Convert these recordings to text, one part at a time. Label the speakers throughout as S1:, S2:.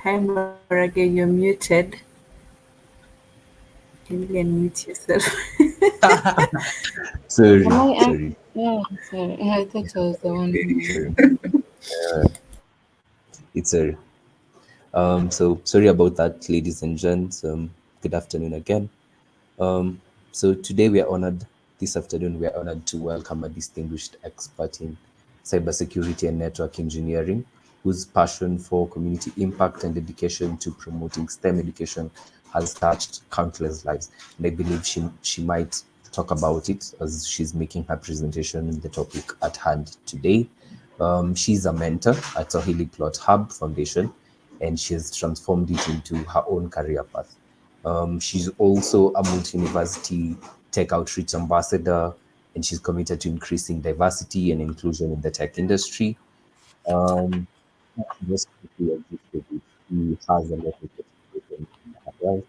S1: Hi, Morage, you're muted. Can you unmute yourself?
S2: Sorry,
S3: Am I?
S2: sorry,
S3: Oh, sorry. I thought I was the one
S2: sorry.
S3: who.
S2: It's a so sorry about that, ladies and gents. Good afternoon again. So today we are honored. This afternoon we are honored to welcome a distinguished expert in cybersecurity and network engineering, whose passion for community impact and dedication to promoting STEM education has touched countless lives. And I believe she might talk about it as she's making her presentation on the topic at hand today. She's a mentor at Swahilipot Hub Foundation, and she has transformed it into her own career path. She's also a multi-university tech outreach ambassador, and she's committed to increasing diversity and inclusion in the tech industry. Um, just quickly executive, she has a lot of experience in her life,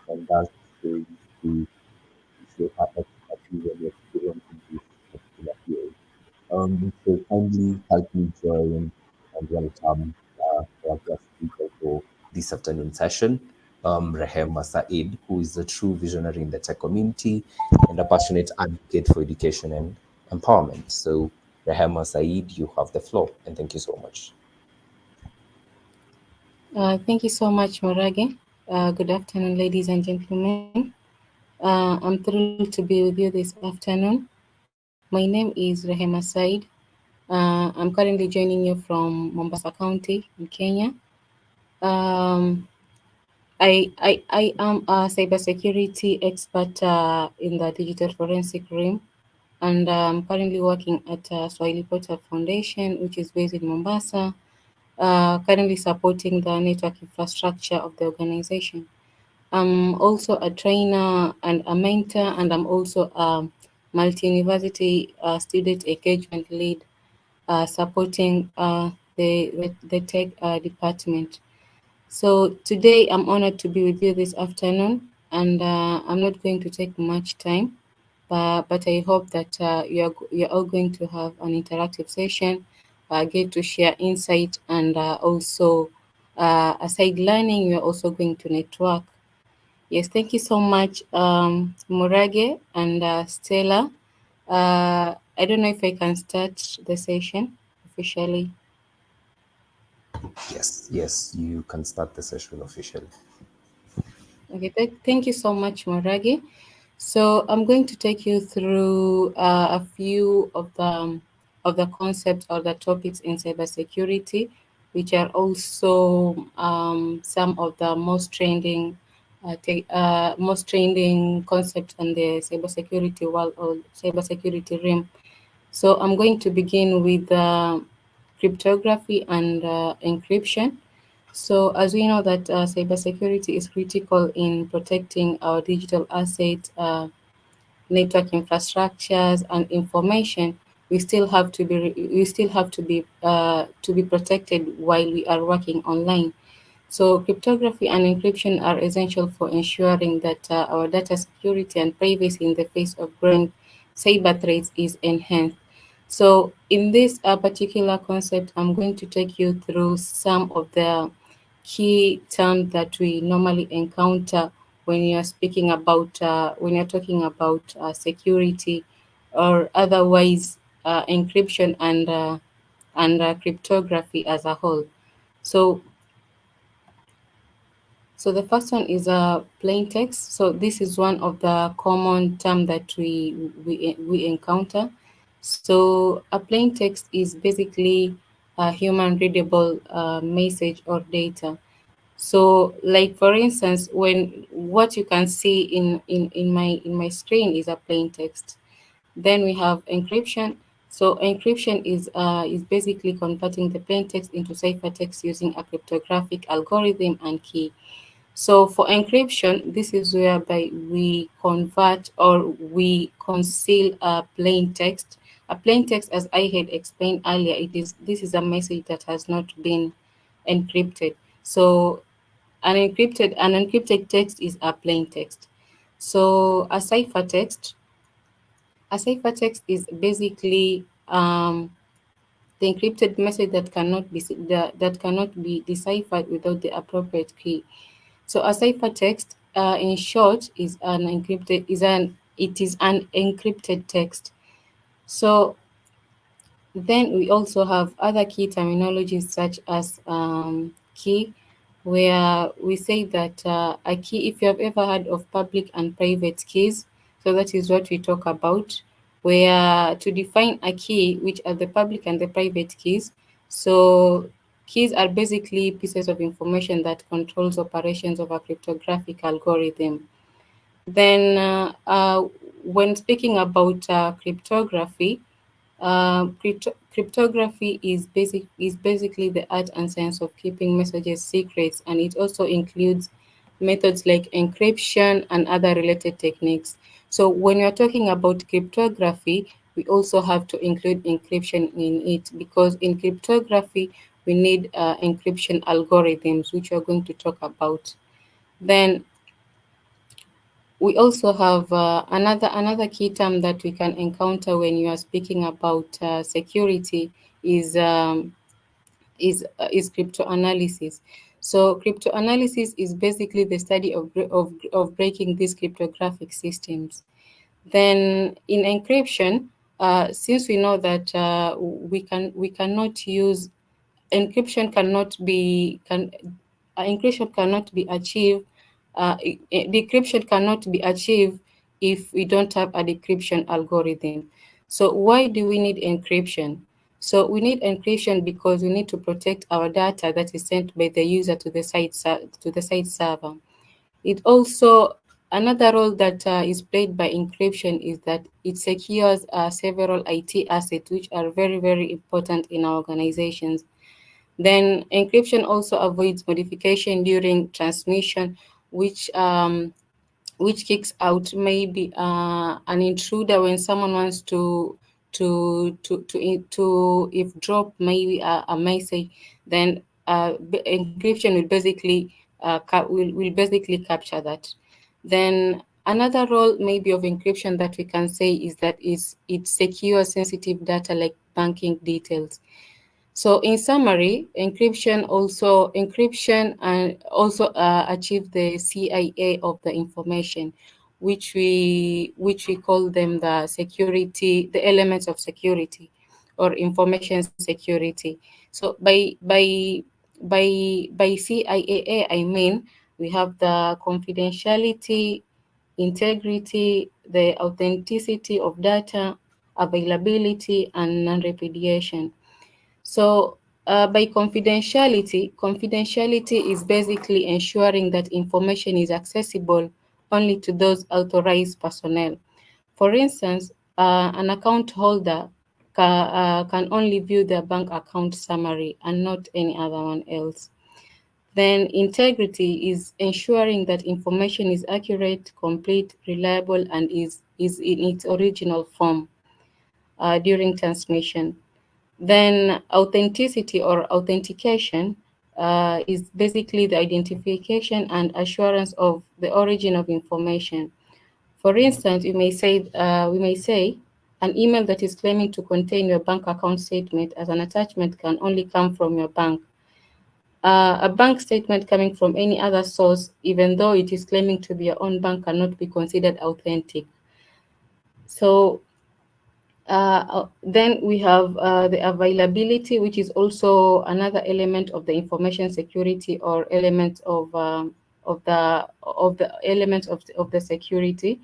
S2: and that's going to show her expertise and experience in this particular field. So kindly help me join and welcome our guest speaker for this afternoon session, Rehema Said, who is a true visionary in the tech community and a passionate advocate for education and empowerment. So, Rehema Said, you have the floor, and thank you so much.
S3: Thank you so much, Morage. Good afternoon, ladies and gentlemen. I'm thrilled to be with you this afternoon. My name is Rehema Said. I'm currently joining you from Mombasa County in Kenya. Um, I am a cybersecurity expert in the digital forensic realm, and I'm currently working at Swahilipot Foundation, which is based in Mombasa, currently supporting the network infrastructure of the organization. I'm also a trainer and a mentor, and I'm also a multi-university student engagement lead, supporting the tech department. So today I'm honored to be with you this afternoon, and I'm not going to take much time, but I hope that you're all going to have an interactive session, get to share insight, and also aside learning, you're also going to network. Yes, thank you so much, Murage and Stella. I don't know if I can start the session officially.
S2: Yes, yes, you can start the session officially.
S3: Okay, thank you so much, Moragi. So I'm going to take you through a few of the concepts or the topics in cybersecurity, which are also some of the most trending concepts in the cybersecurity world or cybersecurity realm. So I'm going to begin with cryptography and encryption. So as we know that cybersecurity is critical in protecting our digital assets, network infrastructures, and information, we still have to be protected while we are working online. So cryptography and encryption are essential for ensuring that our data security and privacy in the face of growing cyber threats is enhanced. So in this particular concept, I'm going to take you through some of the key terms that we normally encounter when you're speaking about when you're talking about security or otherwise encryption and cryptography as a whole. So so the first one is a plain text. So this is one of the common term that we encounter. So a plain text is basically a human readable message or data. So like for instance, when what you can see in my screen is a plain text. Then we have encryption. So encryption is basically converting the plain text into ciphertext using a cryptographic algorithm and key. So for encryption, this is whereby we convert or we conceal a plain text. A plain text, as I had explained earlier, it is this is a message that has not been encrypted. So an encrypted text is a plain text. So a ciphertext is basically the encrypted message that cannot be deciphered without the appropriate key. So a ciphertext, in short, is an encrypted text. So then we also have other key terminologies such as key, where we say that a key, if you have ever heard of public and private keys, so that is what we talk about, where to define a key, which are the public and the private keys. So keys are basically pieces of information that controls operations of a cryptographic algorithm. Then, when speaking about cryptography, cryptography is basically the art and science of keeping messages secrets, and it also includes methods like encryption and other related techniques. So when you're talking about cryptography, we also have to include encryption in it, because in cryptography we need encryption algorithms, which we're going to talk about. Then we also have another key term that we can encounter when you are speaking about security is cryptoanalysis. So cryptoanalysis is basically the study of breaking these cryptographic systems. Then in encryption, since we know that we cannot use encryption cannot be can encryption cannot be achieved decryption cannot be achieved if we don't have a decryption algorithm. So why do we need encryption? So we need encryption because we need to protect our data that is sent by the user to the site server. It also Another role that is played by encryption is that it secures several IT assets, which are very, very important in our organizations. Then encryption also avoids modification during transmission, which kicks out maybe an intruder when someone wants to if drop maybe a message. Then encryption will basically capture that. Then another role maybe of encryption that we can say is that it secures sensitive data like banking details. So in summary, encryption and also achieve the CIA of the information, which we call them the elements of security or information security. So by CIA, I mean we have the confidentiality, integrity, the authenticity of data, availability, and non-repudiation. So, by confidentiality is basically ensuring that information is accessible only to those authorized personnel. For instance, an account holder can only view their bank account summary and not any other one else. Then integrity is ensuring that information is accurate, complete, reliable, and is in its original form during transmission. Then authenticity or authentication is basically the identification and assurance of the origin of information. For instance, we may say an email that is claiming to contain your bank account statement as an attachment can only come from your bank. A bank statement coming from any other source, even though it is claiming to be your own bank, cannot be considered authentic. So then we have the availability, which is also another element of the information security or element of the elements of the security.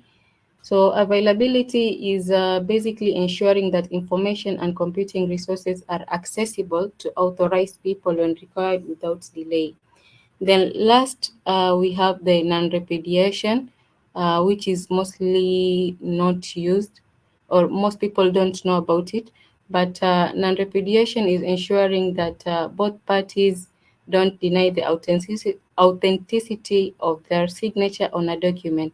S3: So availability is basically ensuring that information and computing resources are accessible to authorized people when required without delay. Then last, we have the non-repudiation, which is mostly not used, or most people don't know about it. But non-repudiation is ensuring that both parties don't deny the authenticity of their signature on a document.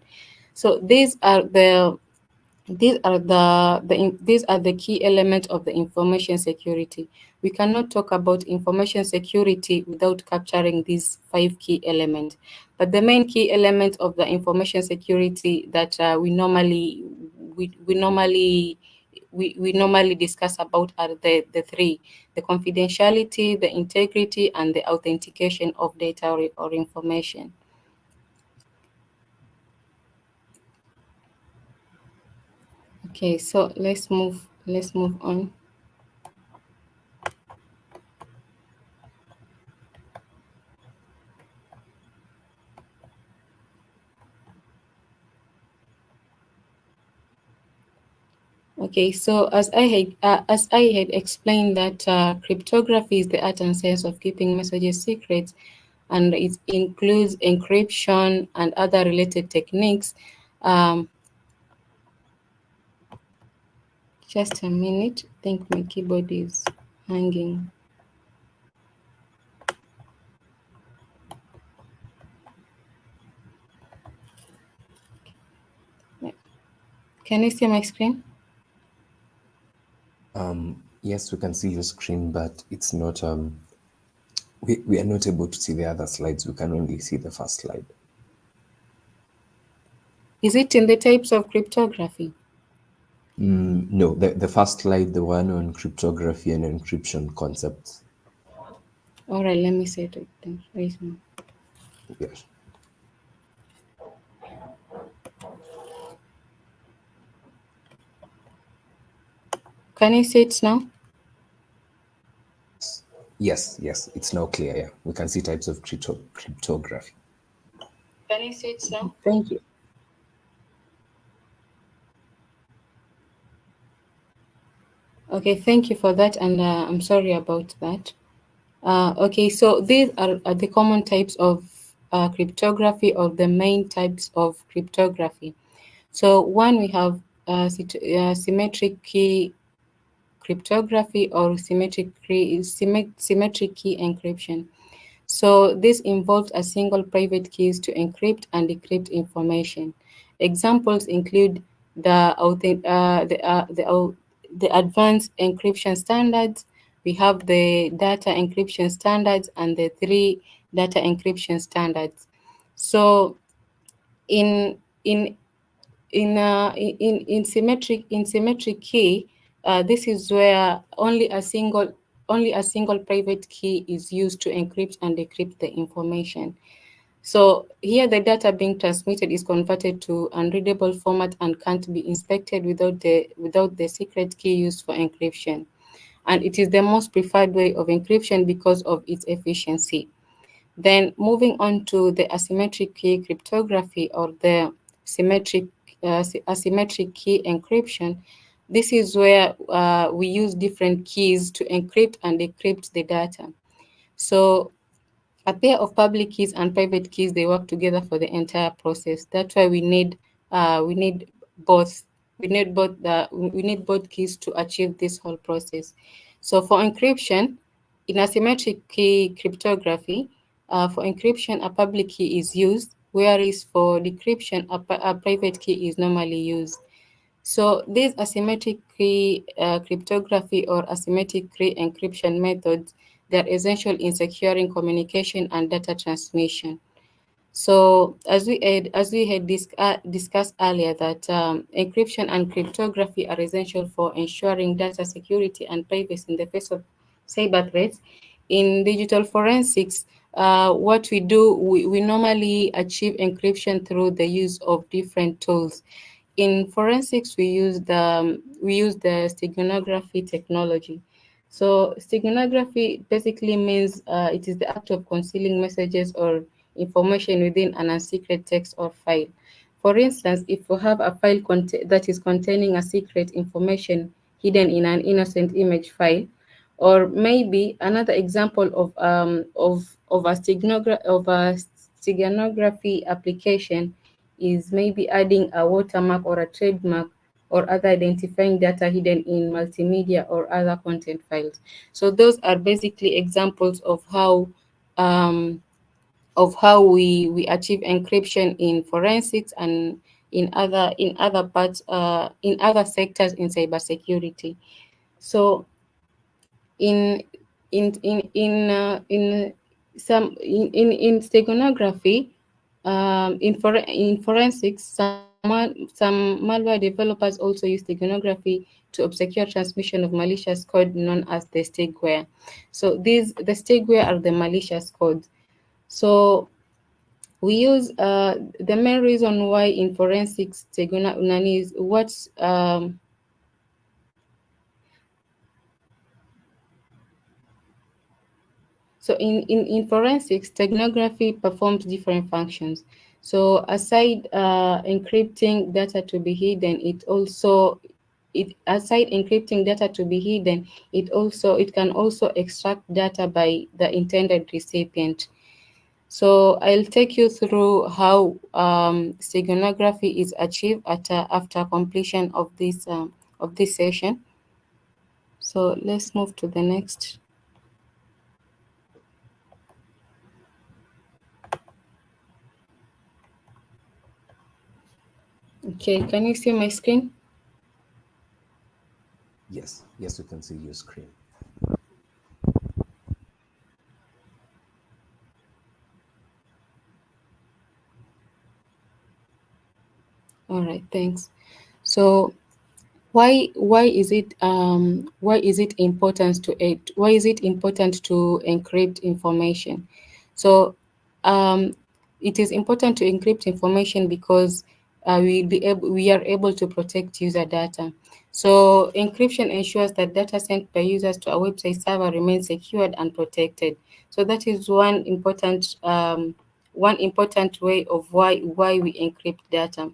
S3: So these are the key elements of the information security. We cannot talk about information security without capturing these five key elements. But the main key element of the information security that we normally we normally discuss about are the three: the confidentiality, the integrity, and the authentication of data or information. Okay, so let's move on. Okay, so as I had explained that cryptography is the art and science of keeping messages secret, and it includes encryption and other related techniques. Um, just a minute. I think my keyboard is hanging. Can you see my screen?
S2: Yes, we can see your screen, but it's not we are not able to see the other slides. We can only see the first slide.
S3: Is it in the types of cryptography?
S2: No, the first slide, the one on cryptography and encryption concepts.
S3: All right, let me set it then. Wait a minute.
S2: Yes.
S3: Can you see it now?
S2: Yes, it's now clear. Yeah, we can see types of cryptography.
S3: Can you see it now? Thank you. Okay, thank you for that, and I'm sorry about that. Okay, so these are the common types of cryptography, or the main types of cryptography. So one, we have symmetric key cryptography, or symmetric key encryption. So this involves a single private keys to encrypt and decrypt information. Examples include the advanced encryption standards. We have the data encryption standards and the three data encryption standards. So in in in symmetric key, this is where only a single private key is used to encrypt and decrypt the information. So here the data being transmitted is converted to unreadable format and can't be inspected without the secret key used for encryption. And it is the most preferred way of encryption because of its efficiency. Then moving on to the asymmetric key cryptography, or the symmetric asymmetric key encryption. This is where we use different keys to encrypt and decrypt the data. So a pair of public keys and private keys, they work together for the entire process. That's why we need both. We need both keys to achieve this whole process. So for encryption, in asymmetric key cryptography, for encryption a public key is used, whereas for decryption a private key is normally used. So these asymmetric key cryptography or asymmetric key encryption methods, they're essential in securing communication and data transmission. So as we had discussed earlier, that encryption and cryptography are essential for ensuring data security and privacy in the face of cyber threats. In digital forensics, what we do, we normally achieve encryption through the use of different tools. In forensics, we use the steganography technology. So steganography basically means it is the act of concealing messages or information within an unsecret text or file. For instance, if you have a file that is containing a secret information hidden in an innocent image file, or maybe another example of a steganography application is maybe adding a watermark or a trademark or other identifying data hidden in multimedia or other content files. So those are basically examples um, of how we achieve encryption in forensics and in other parts in other sectors in cybersecurity. So in in steganography, in forensics, some some malware developers also use steganography to obscure transmission of malicious code known as the stegware. So the stegware are the malicious codes. So we use the main reason why in forensics steganography is what's So in forensics, steganography performs different functions. So aside encrypting data to be hidden, it can also extract data by the intended recipient. So I'll take you through how steganography is achieved after completion of this session. So let's move to the next. Okay, can you see my screen?
S2: Yes, yes, we can see your screen.
S3: All right, thanks. So why is it important to encrypt information? So um, it is important to encrypt information because we are able to protect user data. So encryption ensures that data sent by users to a website server remains secured and protected. So that is one important way of why we encrypt data.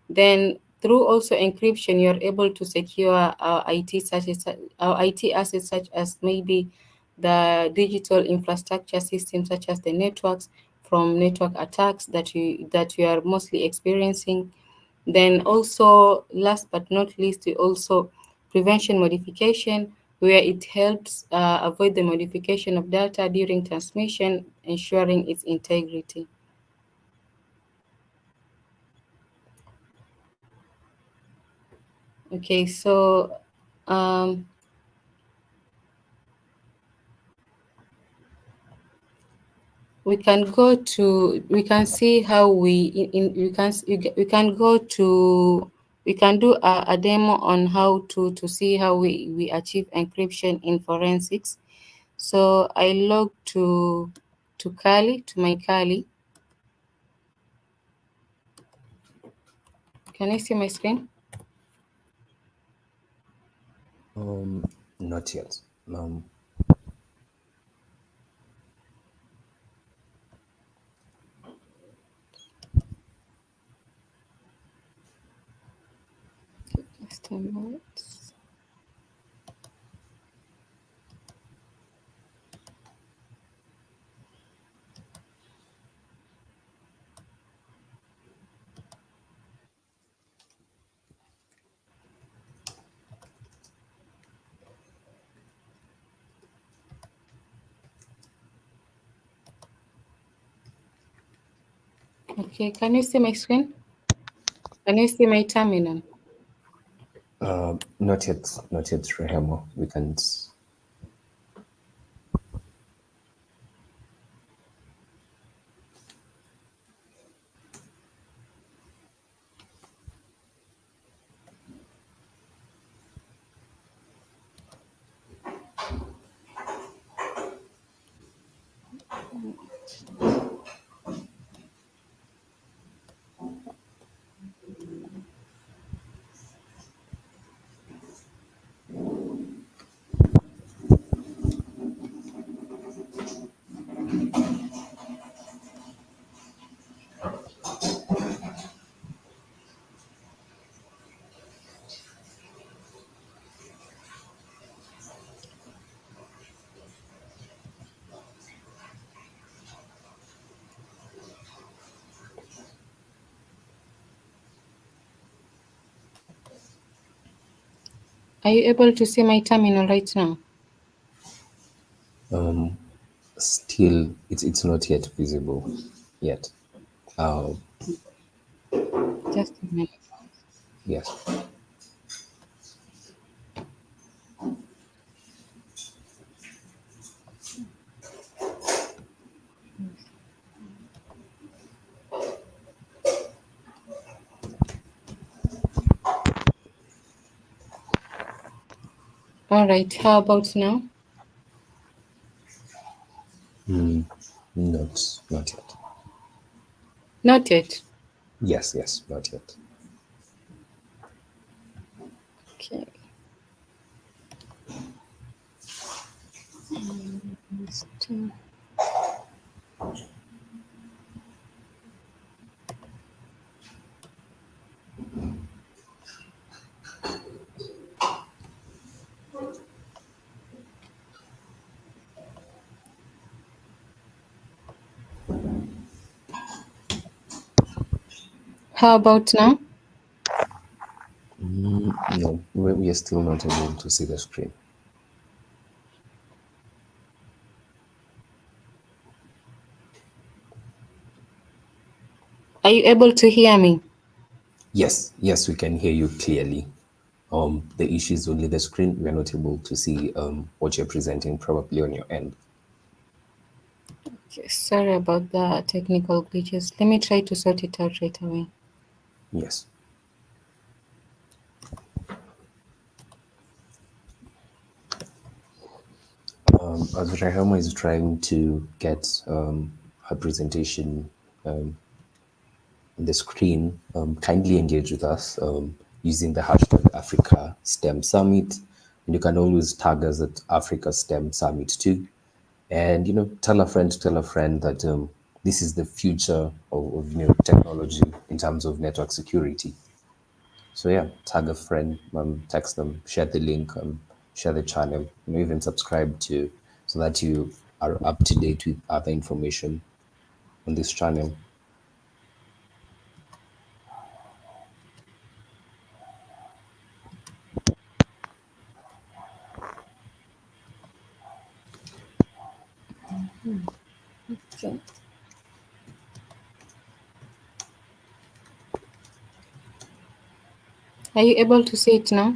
S3: Then through also encryption, you're able to secure our IT assets such as maybe the digital infrastructure system, such as the networks from network attacks that you are mostly experiencing. Then also, last but not least, we also prevention modification, where it helps avoid the modification of data during transmission, ensuring its integrity. Okay, so um, we can see how we can go to we can do a demo on how to see how we achieve encryption in forensics. So I log to my Kali. Can I see my screen?
S2: Not yet.
S3: Just a minute. Okay, can you see my screen? Can you see my terminal?
S2: Not yet, Rehema. We can.
S3: Are you able to see my terminal right now?
S2: Still, it's not yet visible yet.
S3: Just a minute.
S2: Yes.
S3: All right. How about now?
S2: Not yet.
S3: Not yet.
S2: Yes, not yet.
S3: Okay. Still- How about now?
S2: No, we are still not able to see the screen.
S3: Are you able to hear me?
S2: Yes, we can hear you clearly. The issue is only the screen. We are not able to see what you're presenting probably on your end.
S3: Okay, sorry about the technical glitches. Let me try to sort it out right away.
S2: Yes. As Rehema is trying to get her presentation on the screen, kindly engage with us using the hashtag Africa STEM Summit. And you can always tag us at Africa STEM Summit too. And tell a friend that this is the future of technology in terms of network security. So yeah, tag a friend, text them, share the link, share the channel, even subscribe to, so that you are up to date with other information on this channel.
S3: Okay. Are you able to see it now?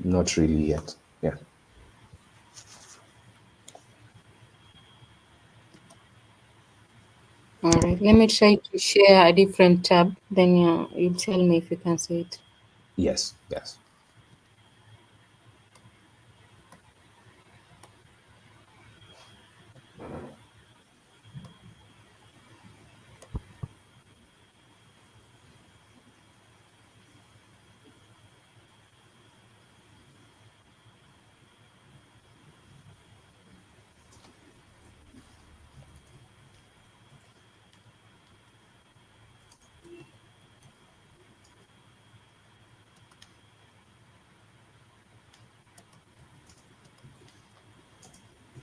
S2: Not really yet. Yeah.
S3: All right. Let me try to share a different tab. Then you tell me if you can see it.
S2: Yes.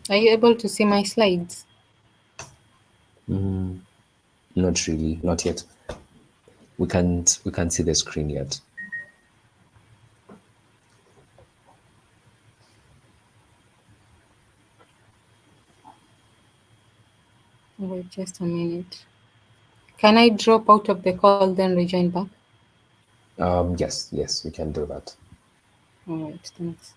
S3: Are you able to see my slides?
S2: Not really. Not yet. We can't see the screen yet.
S3: Wait just a minute. Can I drop out of the call then rejoin back?
S2: Yes, we can do that.
S3: All right. Thanks.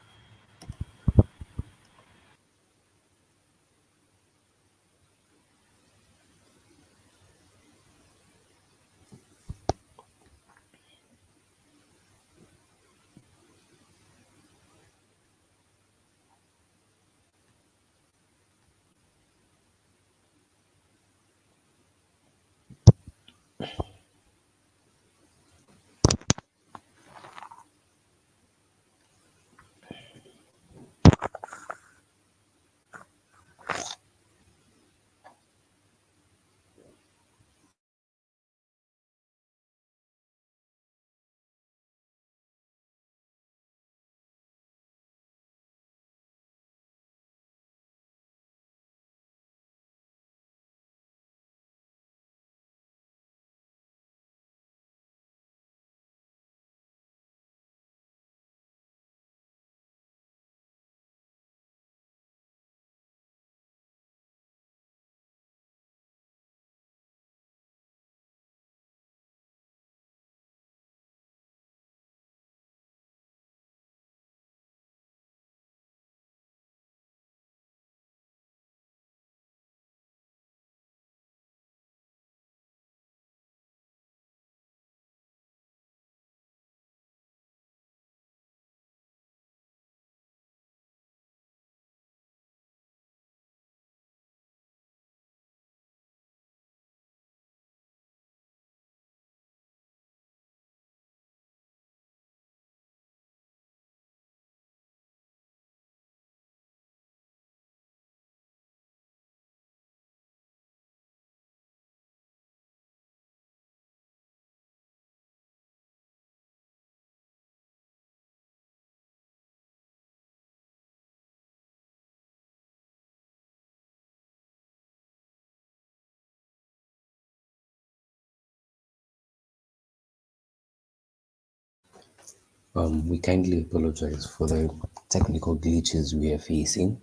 S2: We kindly apologize for the technical glitches we are facing.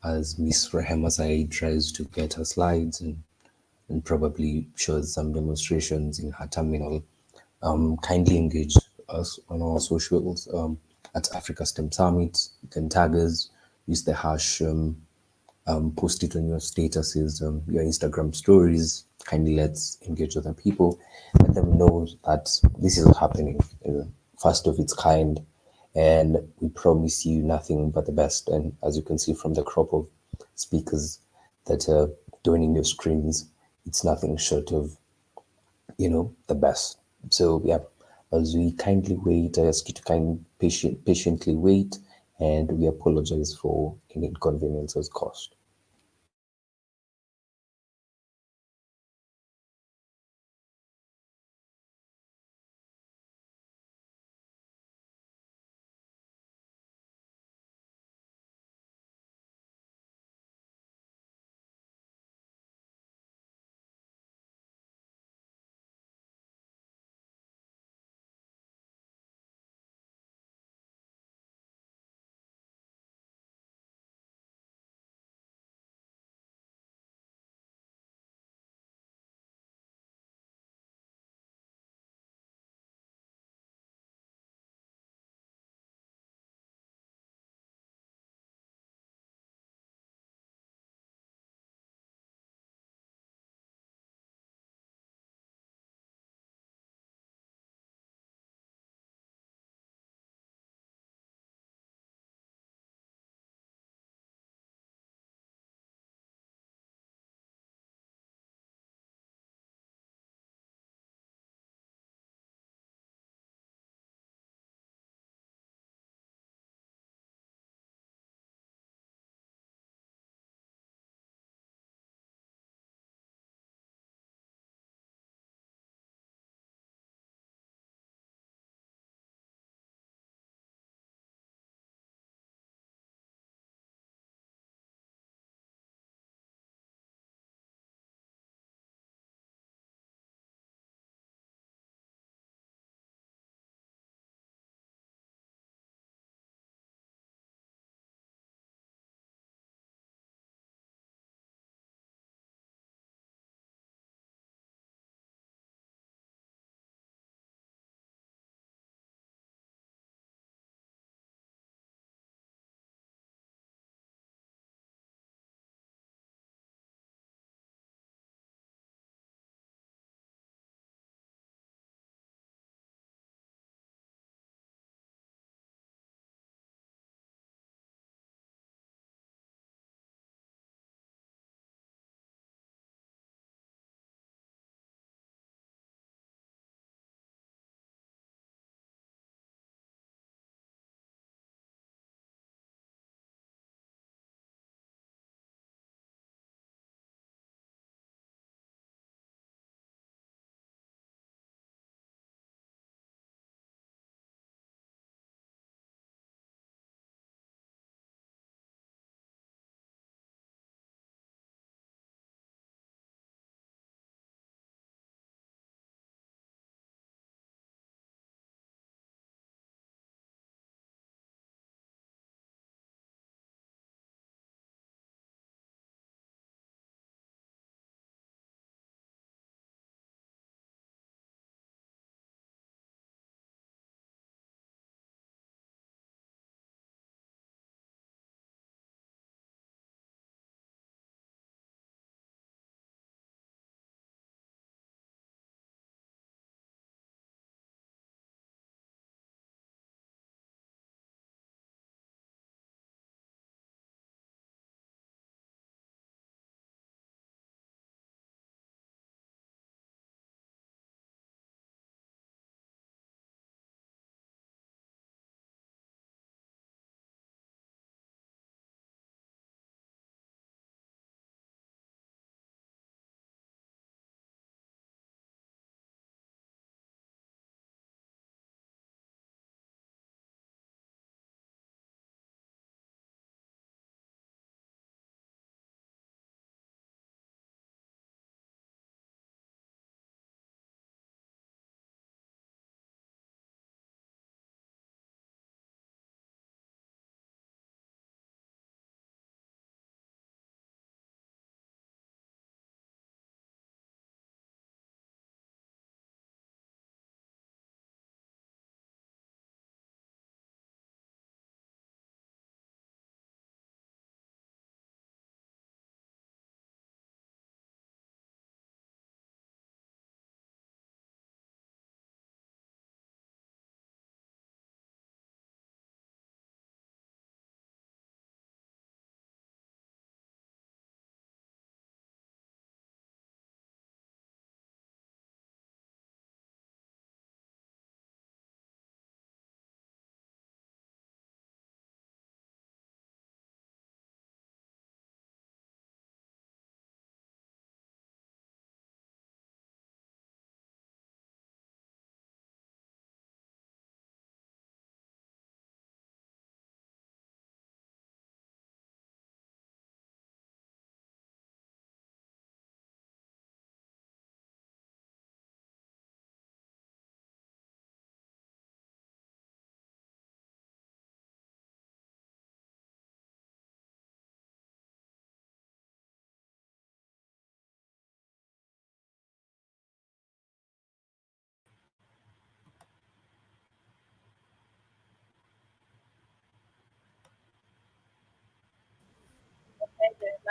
S2: As Miss Rehema Said tries to get her slides and probably shows some demonstrations in her terminal. Kindly engage us on our socials at Africa STEM Summit. You can tag us, use the hash, post it on your statuses, your Instagram stories. Kindly let's engage other people. Let them know that this is happening, first of its kind, and we promise you nothing but the best. And as you can see from the crop of speakers that are joining your screens, it's nothing short of the best. So yeah, as we kindly wait, I ask you to patiently wait, and we apologize for any inconveniences caused.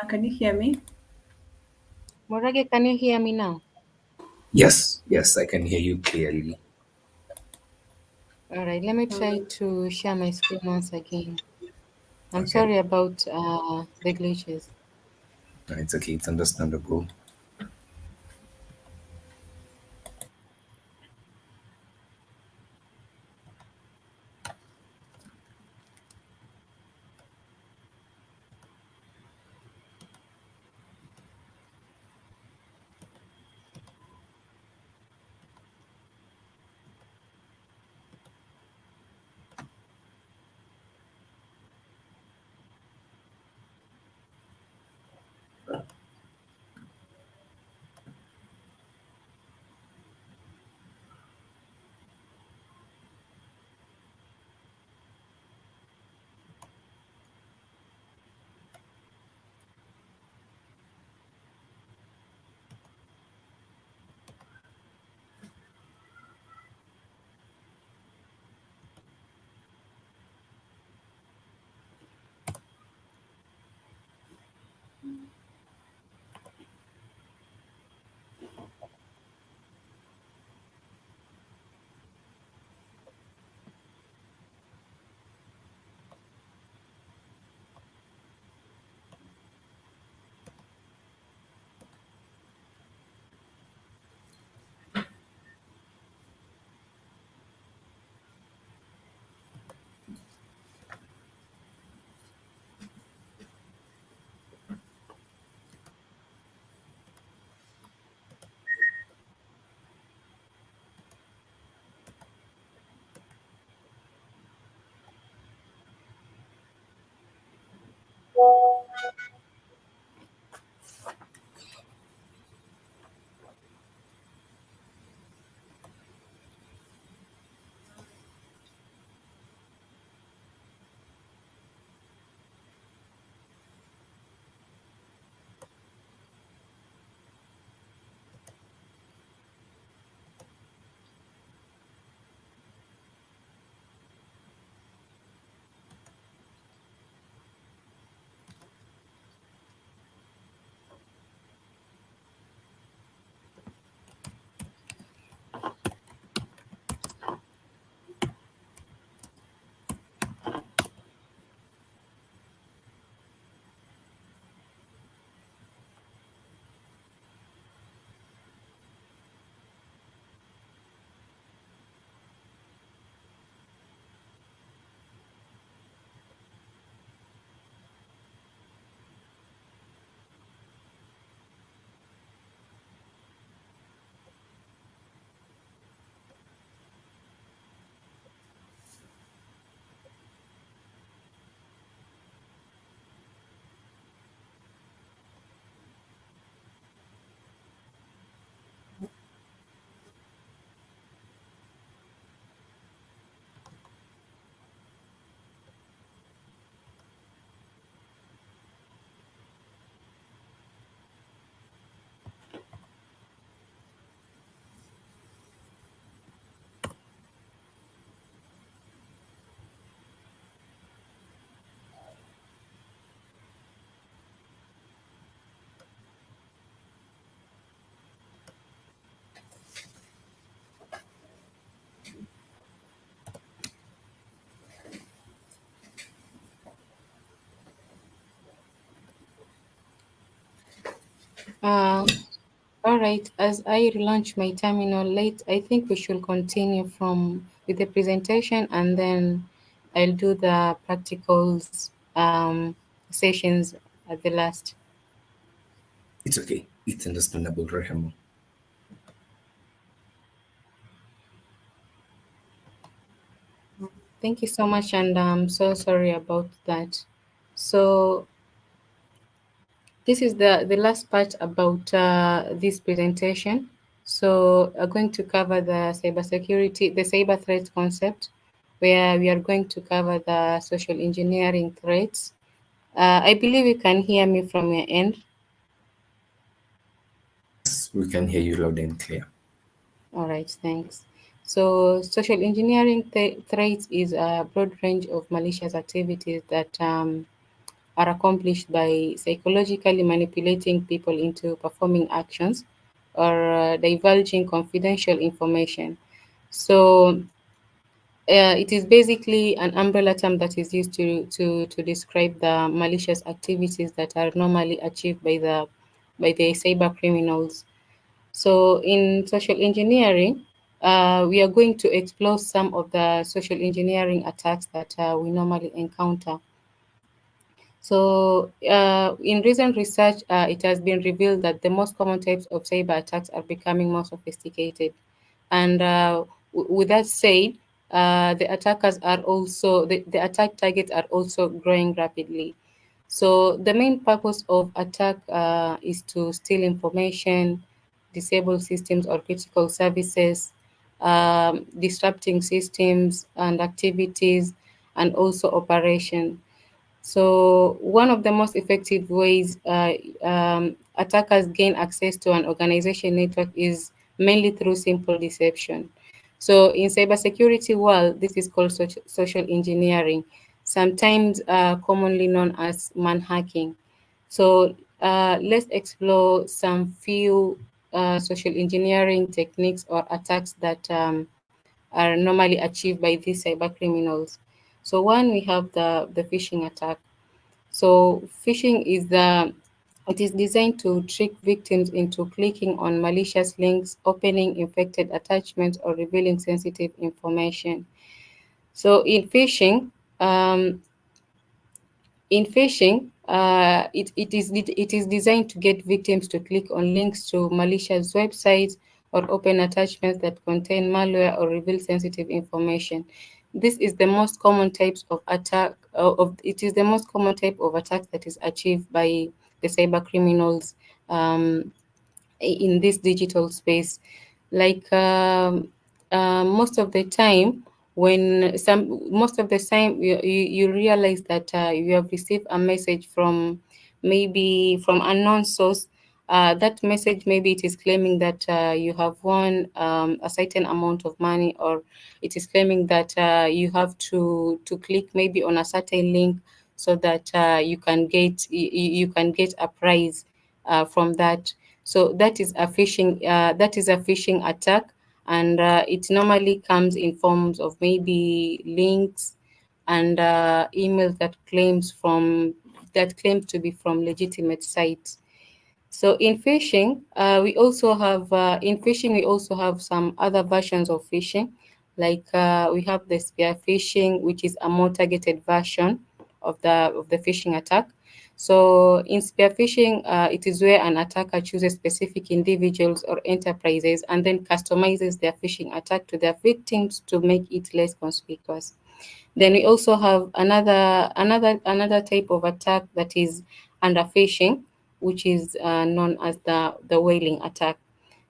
S1: Can you hear me?
S3: Morage, can you hear me now?
S2: Yes, yes, I can hear you clearly.
S3: All right, let me try to share my screen once again. I'm
S2: Okay,
S3: sorry about the glitches.
S2: it's okay, it's understandable.
S3: Uh, all right, as I relaunch my terminal late, I think we should continue from with the presentation and then I'll do the practicals sessions at the last.
S2: It's okay, it's understandable, Rehema.
S3: Thank you so much, and I'm so sorry about that. So this is the last part about this presentation. So I'm going to cover the cybersecurity, the cyber threat concept, where we are going to cover the social engineering threats. I believe you can hear me from your end.
S2: Yes, we can hear you loud and clear.
S3: All right, thanks. So social engineering threats is a broad range of malicious activities that are accomplished by psychologically manipulating people into performing actions or divulging confidential information. So it is basically an umbrella term that is used to describe the malicious activities that are normally achieved by the cyber criminals. So in social engineering, we are going to explore some of the social engineering attacks that we normally encounter. So, in recent research, it has been revealed that the most common types of cyber attacks are becoming more sophisticated. And with that said, the attackers are also the attack targets are also growing rapidly. So the main purpose of attack is to steal information, disable systems or critical services, disrupting systems and activities, and also operation. So, one of the most effective ways attackers gain access to an organization network is mainly through simple deception. So, in cybersecurity world, this is called social engineering, sometimes commonly known as man hacking. So, let's explore some few social engineering techniques or attacks that are normally achieved by these cyber criminals. So, one we have the phishing attack. So phishing is the it is designed to trick victims into clicking on malicious links, opening infected attachments, or revealing sensitive information. So um, in phishing, it is designed to get victims to click on links to malicious websites or open attachments that contain malware or reveal sensitive information. This is the most common types of attack. It is the most common type of attack that is achieved by the cyber criminals um, in this digital space. Like most of the time, when some most of the time you realize that you have received a message from maybe from unknown source. That message, maybe it is claiming that you have won a certain amount of money, or it is claiming that you have to click maybe on a certain link so that you can get a prize from that. So that is a phishing attack, and it normally comes in forms of maybe links and emails that claim to be from legitimate sites. So in phishing we also have some other versions of phishing, like we have the spear phishing, which is a more targeted version of the phishing attack. So in spear phishing, it is where an attacker chooses specific individuals or enterprises and then customizes their phishing attack to their victims to make it less conspicuous. Then we also have another type of attack that is under phishing, which is known as the whaling attack.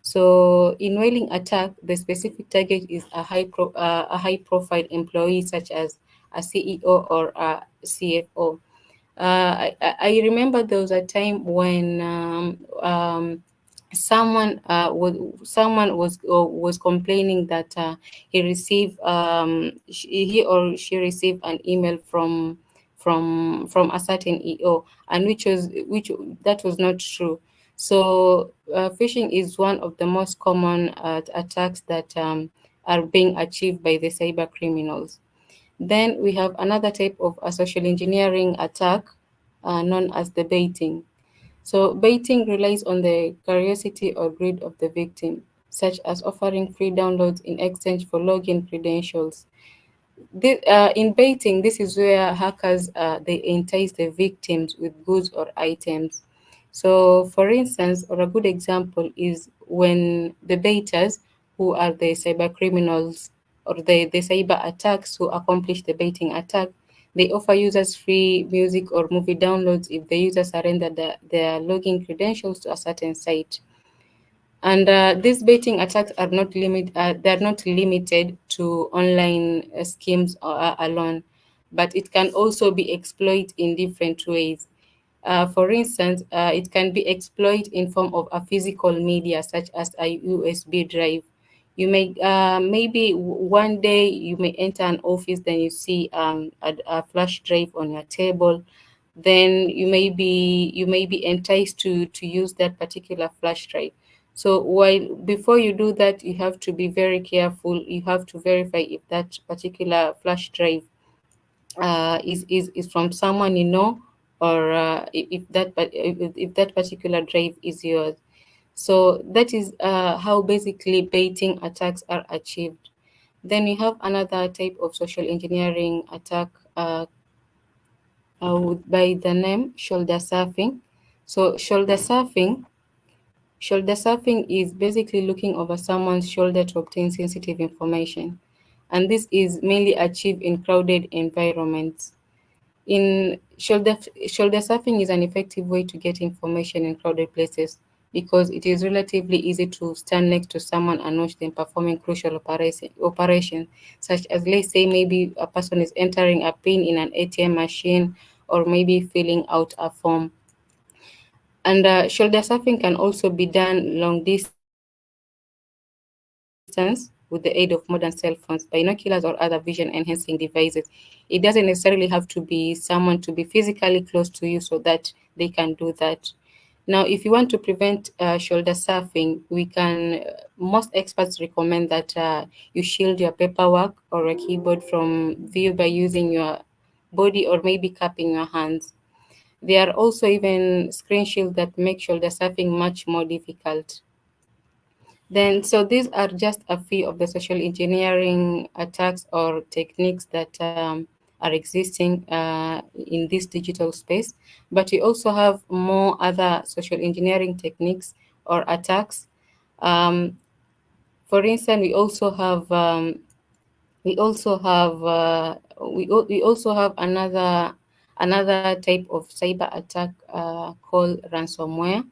S3: So in whaling attack, the specific target is a high profile employee such as a CEO or a CFO. I remember there was a time when someone was complaining that he or she received an email from a certain EO, and which that was not true. So phishing is one of the most common attacks that are being achieved by the cyber criminals. Then we have another type of a social engineering attack known as the baiting. So baiting relies on the curiosity or greed of the victim, such as offering free downloads in exchange for login credentials. In baiting, this is where hackers they entice the victims with goods or items. So, for instance, or a good example is when the baiters, who are the cyber criminals or the cyber attacks who accomplish the baiting attack, they offer users free music or movie downloads if the user surrender their login credentials to a certain site. And these baiting attacks are they're not limited to online schemes alone, but it can also be exploited in different ways. For instance, it can be exploited in form of a physical media such as a USB drive. You may maybe one day you may enter an office, then you see a flash drive on your table, then you may be enticed to use that particular flash drive. So while before you do that, you have to be very careful. You have to verify if that particular flash drive is from someone you know, or if that particular drive is yours. So that is how basically baiting attacks are achieved. Then we have another type of social engineering attack by the name shoulder surfing. So shoulder surfing is basically looking over someone's shoulder to obtain sensitive information, and this is mainly achieved in crowded environments. In shoulder surfing is an effective way to get information in crowded places because it is relatively easy to stand next to someone and watch them performing crucial operations, such as, let's say, maybe a person is entering a pin in an ATM machine or maybe filling out a form. And shoulder surfing can also be done long distance with the aid of modern cell phones, binoculars, or other vision enhancing devices. It doesn't necessarily have to be someone to be physically close to you so that they can do that. Now, if you want to prevent shoulder surfing, most experts recommend that you shield your paperwork or a keyboard from view by using your body or maybe cupping your hands. There are also even screen shields that make shoulder surfing much more difficult. Then, so these are just a few of the social engineering attacks or techniques that are existing in this digital space. But we also have more other social engineering techniques or attacks. Um, for instance, we also have another type of cyber attack called ransomware.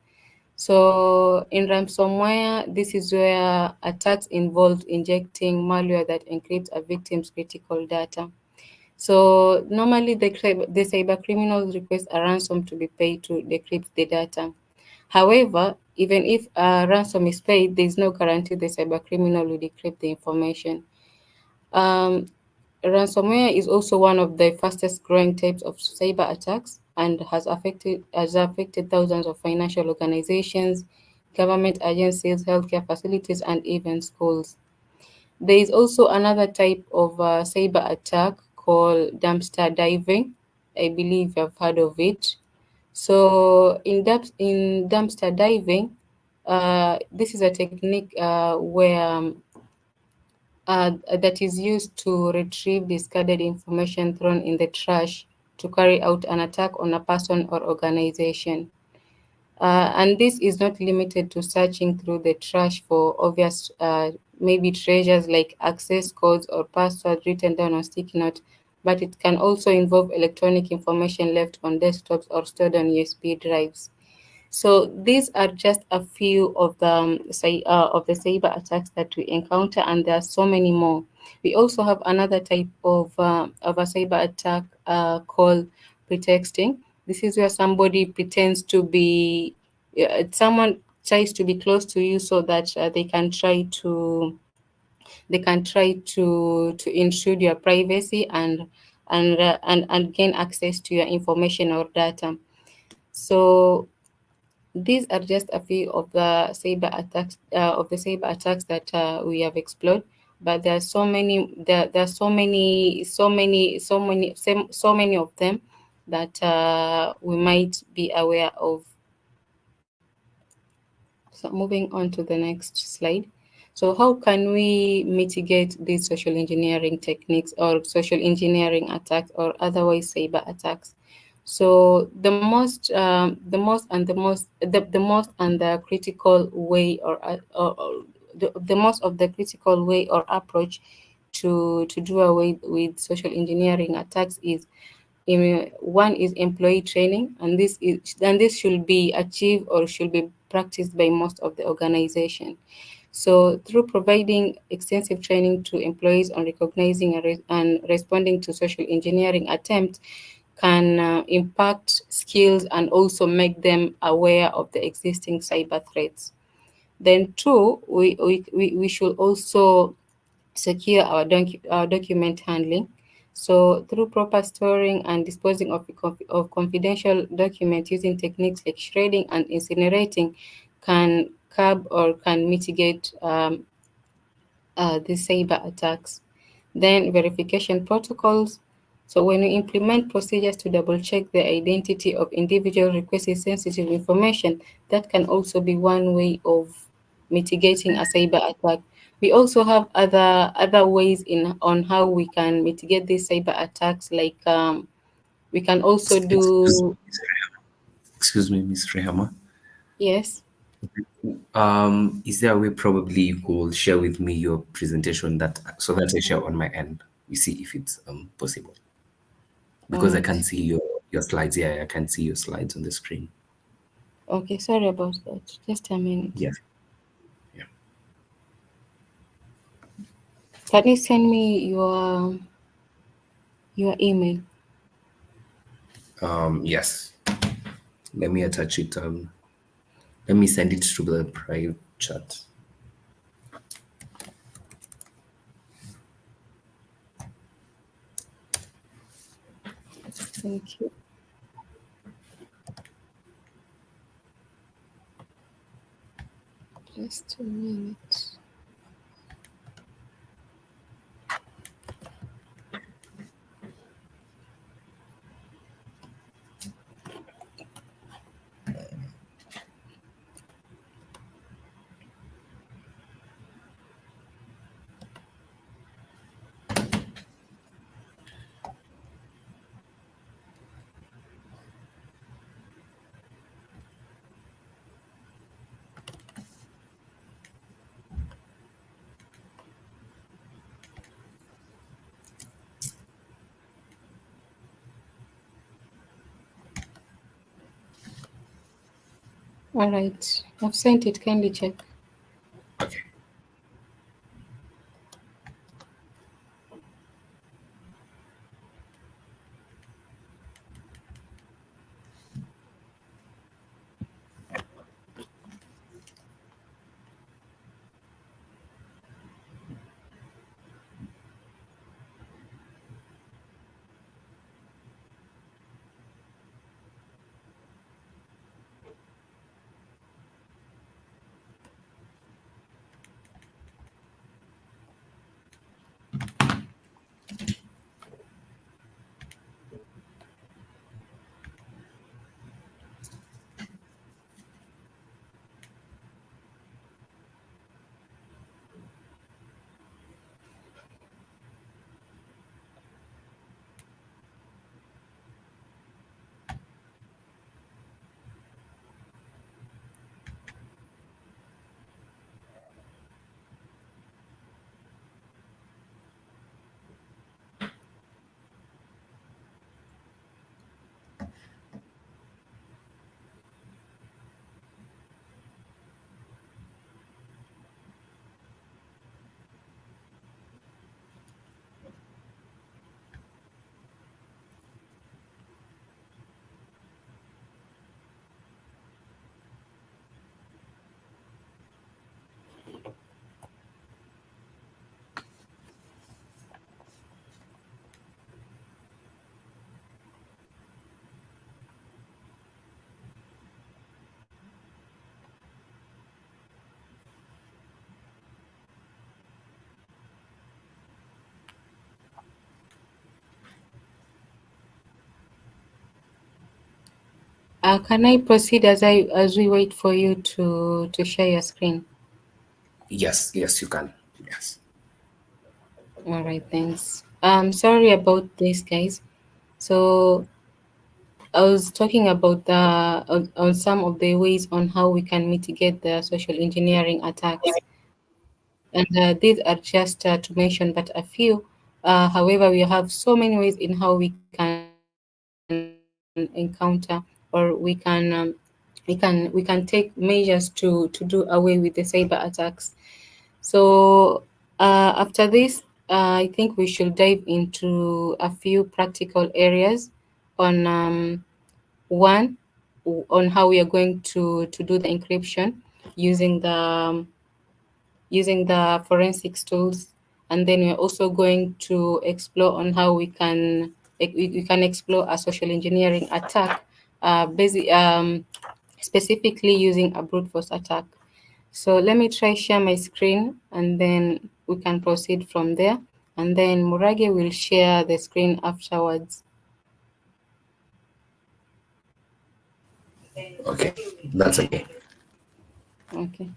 S3: So in ransomware, this is where attacks involve injecting malware that encrypts a victim's critical data. So normally the cyber criminals request a ransom to be paid to decrypt the data. However, even if a ransom is paid, there is no guarantee the cyber criminal will decrypt the information. Um, Ransomware is also one of the fastest growing types of cyber attacks and has affected thousands of financial organizations, government agencies, healthcare facilities, and even schools. There is also another type of cyber attack called dumpster diving. I believe you've heard of it. So in dumpster diving, this is a technique that is used to retrieve discarded information thrown in the trash to carry out an attack on a person or organization. And this is not limited to searching through the trash for obvious, maybe treasures like access codes or passwords written down on sticky note, but it can also involve electronic information left on desktops or stored on USB drives. So these are just a few of the cyber attacks that we encounter, and there are so many more. We also have another type of a cyber attack called pretexting. This is where somebody pretends to be someone tries to be close to you so that they can try to intrude your privacy and gain access to your information or data. So these are just a few of the cyber attacks that we have explored, but there are so many. There are so many of them that we might be aware of. So moving on to the next slide. So how can we mitigate these social engineering techniques or social engineering attacks or otherwise cyber attacks? So the most and the critical way or the most of the critical way or approach to do away with social engineering attacks is one is employee training, and this should be achieved or should be practiced by most of the organization. So through providing extensive training to employees on recognizing and responding to social engineering attempts can impact skills and also make them aware of the existing cyber threats. Then two, we should also secure our document handling. So through proper storing and disposing of confidential documents using techniques like shredding and incinerating can curb or can mitigate the cyber attacks. Then verification protocols. So when you implement procedures to double check the identity of individual requesting sensitive information, that can also be one way of mitigating a cyber attack. We also have other ways in on how we can mitigate these cyber attacks. Like we can also
S2: Excuse,
S3: do
S2: excuse me, Miss Rehama.
S3: yes.
S2: Is there a way probably you could share with me your presentation that so that I share on my end? We see if it's possible
S3: All
S2: because I
S3: right.
S2: can see your slides. Yeah, I can see your slides on the screen.
S3: Okay. Sorry about that. Just a minute.
S2: Yeah, yeah.
S3: Can you send me your email?
S2: Yes. Let me attach it. Let me send it to the private chat.
S3: Thank you. Just a minute. All right. I've sent it. Kindly check.
S2: Okay.
S3: Can I proceed as we wait for you to share your screen?
S2: Yes, yes, you can. Yes.
S3: All right. Thanks. Sorry about this, guys. So I was talking about on some of the ways on how we can mitigate the social engineering attacks, and these are just to mention but a few. However, we have so many ways in how we can encounter or we can take measures to do away with the cyber attacks. So after this, I think we should dive into a few practical areas on one on how we are going to do the encryption using the using the forensics tools and then we're also going to explore on how we can explore a social engineering attack, specifically using a brute force attack. So let me try share my screen, and then we can proceed from there. And then Murage will share the screen afterwards.
S2: Okay, that's okay.
S3: Okay.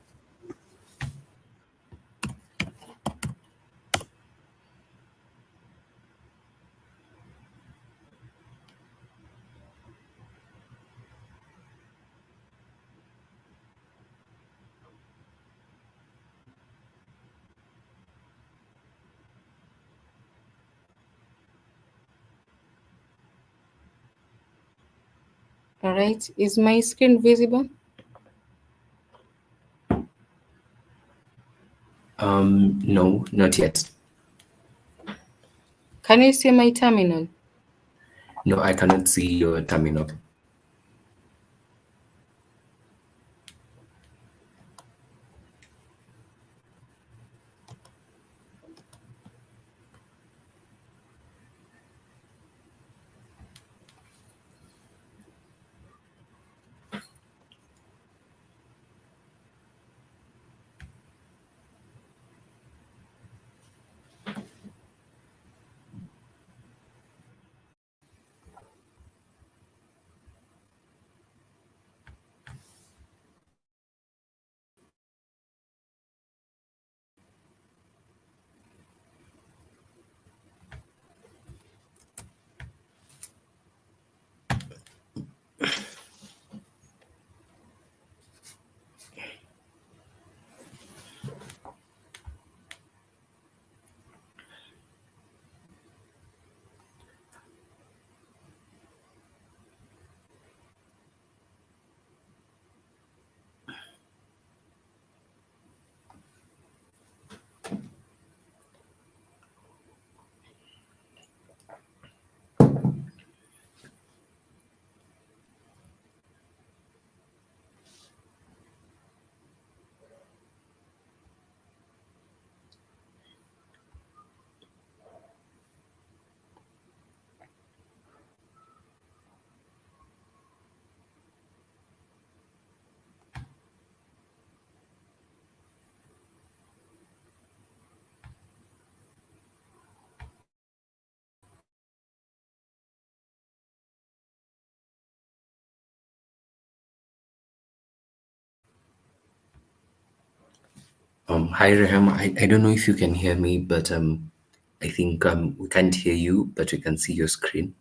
S3: All right. Is my screen visible?
S2: No, not yet.
S3: Can you see my terminal?
S2: No, I cannot see your terminal. Hi Rehema. I don't know if you can hear me, but I think we can't hear you, but we can see your screen.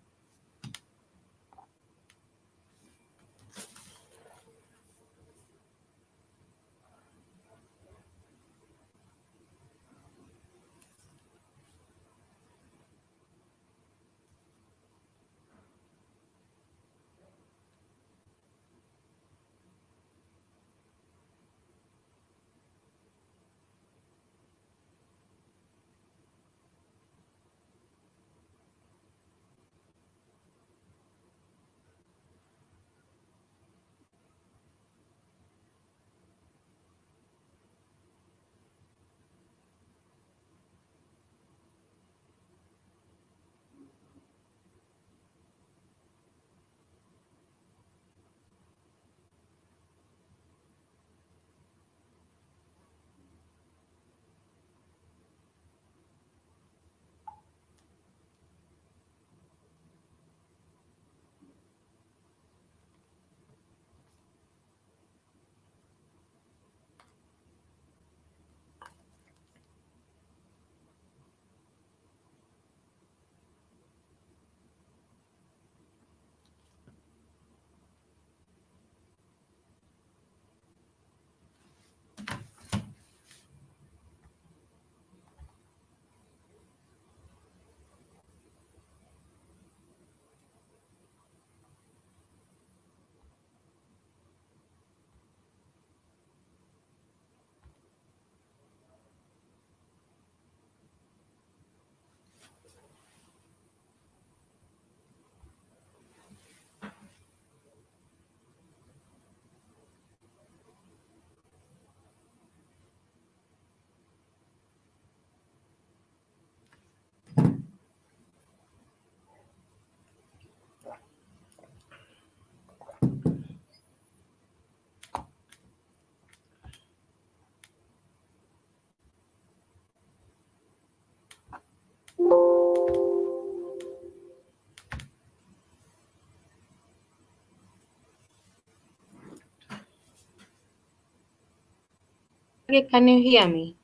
S3: can you hear me?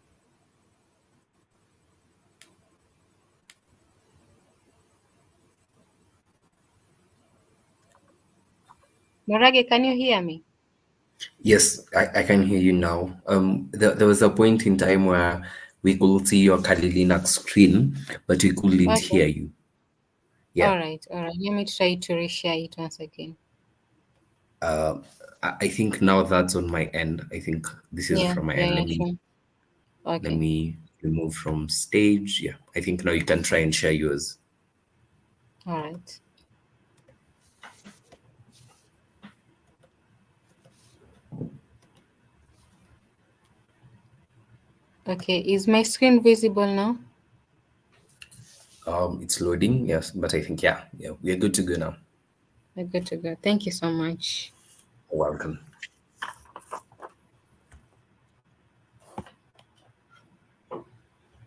S3: Morage, can you hear me?
S2: Yes, I can hear you now. There was a point in time where we could see your Kali Linux screen, but we couldn't hear
S3: Okay.
S2: you. Yeah.
S3: All right. All right. Let me try to reshare it once again.
S2: I think now that's on my end. I think this is
S3: Yeah.
S2: from my
S3: Yeah.
S2: end.
S3: Yeah.
S2: Let me
S3: Sure.
S2: let
S3: Okay.
S2: me remove from stage. Yeah, I think now you can try and share yours.
S3: All right. Okay. Is my screen visible now?
S2: It's loading. Yes, but I think yeah, we are good to go now.
S3: We're good to go. Thank you so much.
S2: Welcome.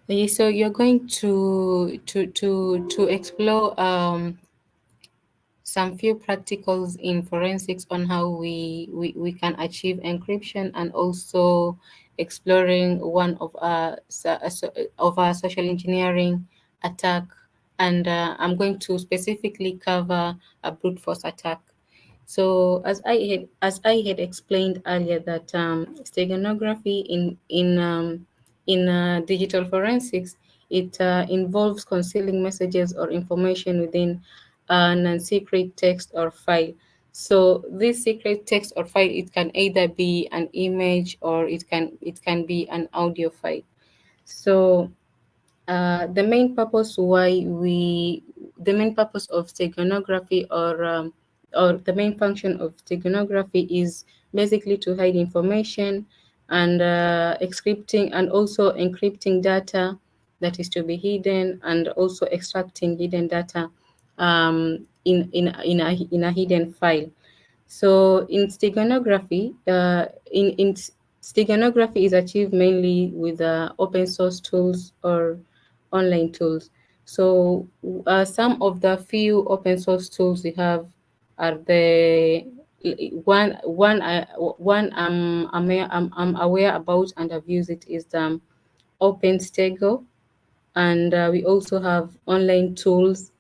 S3: Okay, so you're going to explore some few practicals in forensics on how we can achieve encryption, and also exploring one of our social engineering attack, and I'm going to specifically cover a brute force attack. So as I had explained earlier, that steganography in digital forensics, it involves concealing messages or information within a non-secret text or file. So this secret text or file, it can either be an image, or it can be an audio file. So the main purpose of steganography, or the main function of steganography, is basically to hide information, and encrypting, and also encrypting data that is to be hidden, and also extracting hidden data in a hidden file. So in steganography is achieved mainly with open source tools or online tools. So some of the few open source tools we have are the one I'm aware about and I've used it is the OpenStego, and we also have online tools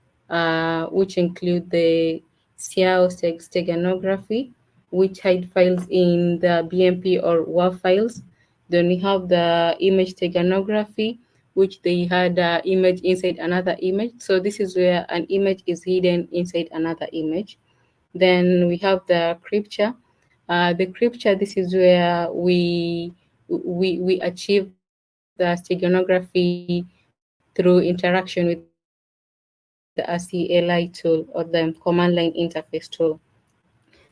S3: which include the SIAO steganography, which hide files in the BMP or WAV files. Then we have the image steganography, which they had image inside another image. So this is where an image is hidden inside another image. Then we have the Crypture. The Crypture, this is where we achieve the steganography through interaction with the CLI tool, or the command line interface tool.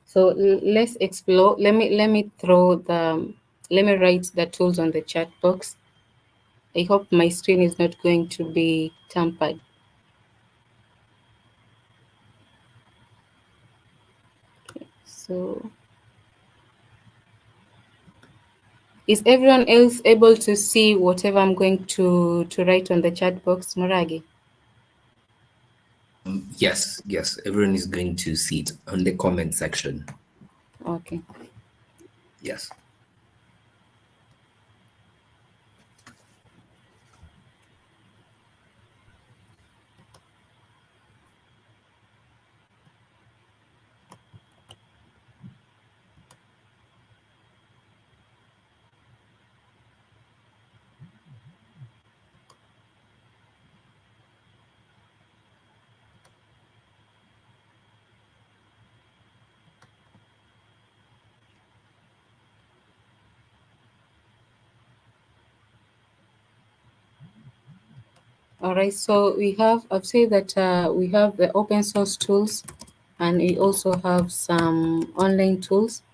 S3: So let's explore. Let me write the tools on the chat box. I hope my screen is not going to be tampered. So is everyone else able to see whatever I'm going to write on the chat box, Moragi?
S2: Yes, everyone is going to see it on the comment section.
S3: Okay.
S2: Yes.
S3: All right, so I've said that we have the open source tools, and we also have some online tools.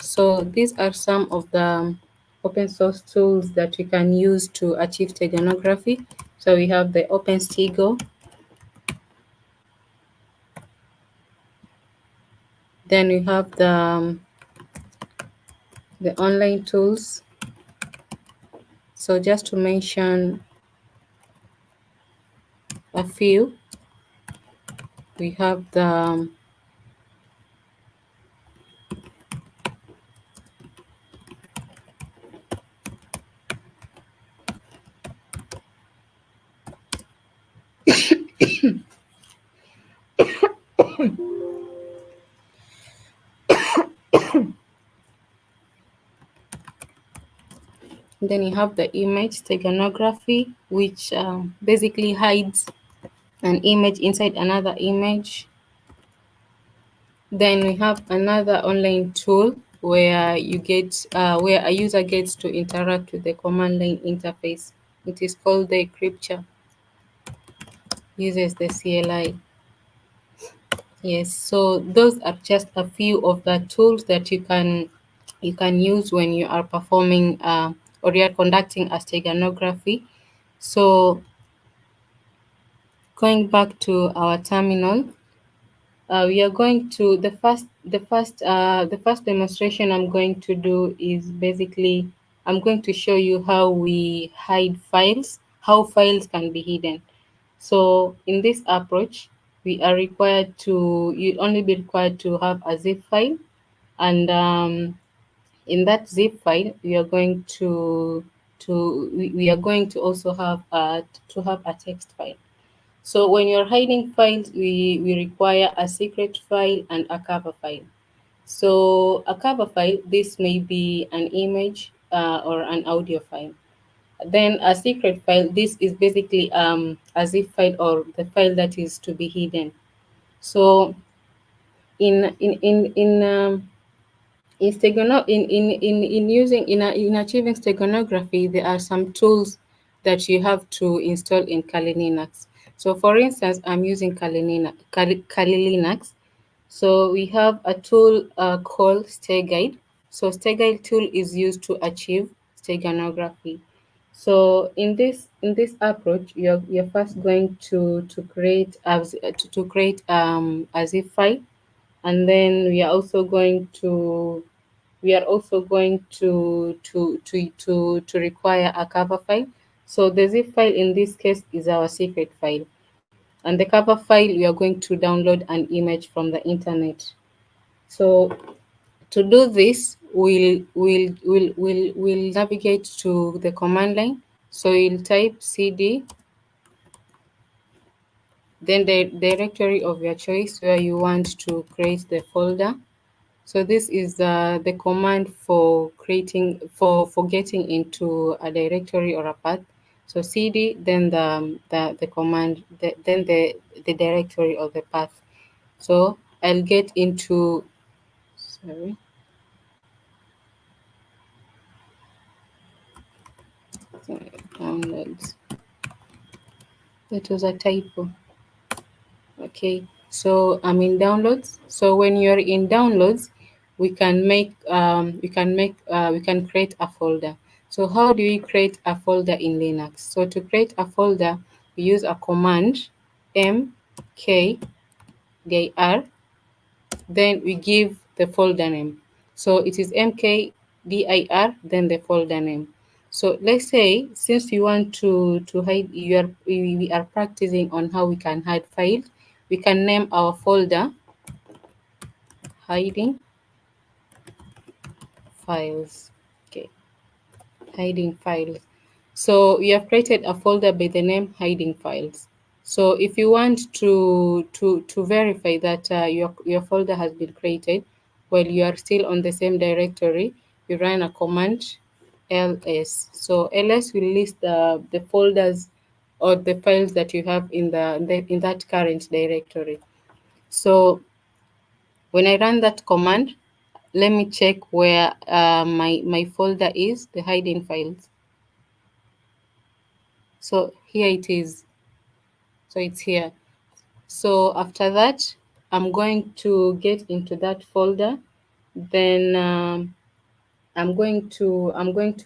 S3: So these are some of the open source tools that we can use to achieve steganography. So we have the OpenStego, then we have the online tools. So just to mention a few, we have Then you have the image steganography, which basically hides an image inside another image. Then we have another online tool where where a user gets to interact with the command line interface. It is called the Encryption. Uses the CLI. Yes, so those are just a few of the tools that you can use when you are performing or you are conducting a steganography. So going back to our terminal, we are going to the first demonstration I'm going to do is basically I'm going to show you how we hide files, how files can be hidden. So in this approach, we are required to you'd only be required to have a zip file, and in that zip file, we are going we are going to also have a text file. So when you're hiding files, we require a secret file and a cover file. So a cover file, this may be an image or an audio file. Then a secret file, this is basically a zip file or the file that is to be hidden. So in in achieving steganography, there are some tools that you have to install in Kali Linux. So for instance, I'm using Kali Linux. So we have a tool called StayGuide. So StayGuide tool is used to achieve steganography. So in this approach, you're first going to create to create a zip file, and then we are also going to require a cover file. So the zip file in this case is our secret file, and the cover file we are going to download an image from the internet. So to do this, we'll navigate to the command line. So you'll type cd, then the directory of your choice where you want to create the folder. So this is the command for for getting into a directory or a path. So cd, then the command, then the directory of the path. So I'll get into, sorry, downloads. That was a typo. Okay, so I'm in downloads. So when you're in downloads, we can create a folder. So how do we create a folder in Linux? So to create a folder, we use a command mkdir, then we give the folder name. So it is mkdir, then the folder name. So let's say since you want to hide, we are practicing on how we can hide files. We can name our folder hiding files. Okay, hiding files. So we have created a folder by the name hiding files. So if you want to verify that your folder has been created while you are still on the same directory, you run a command ls. So ls will list the folders or the files that you have in in that current directory. So when I run that command, let me check where my folder is, the hiding files. So here it is. So it's here. So after that, I'm going to get into that folder. Then I'm going to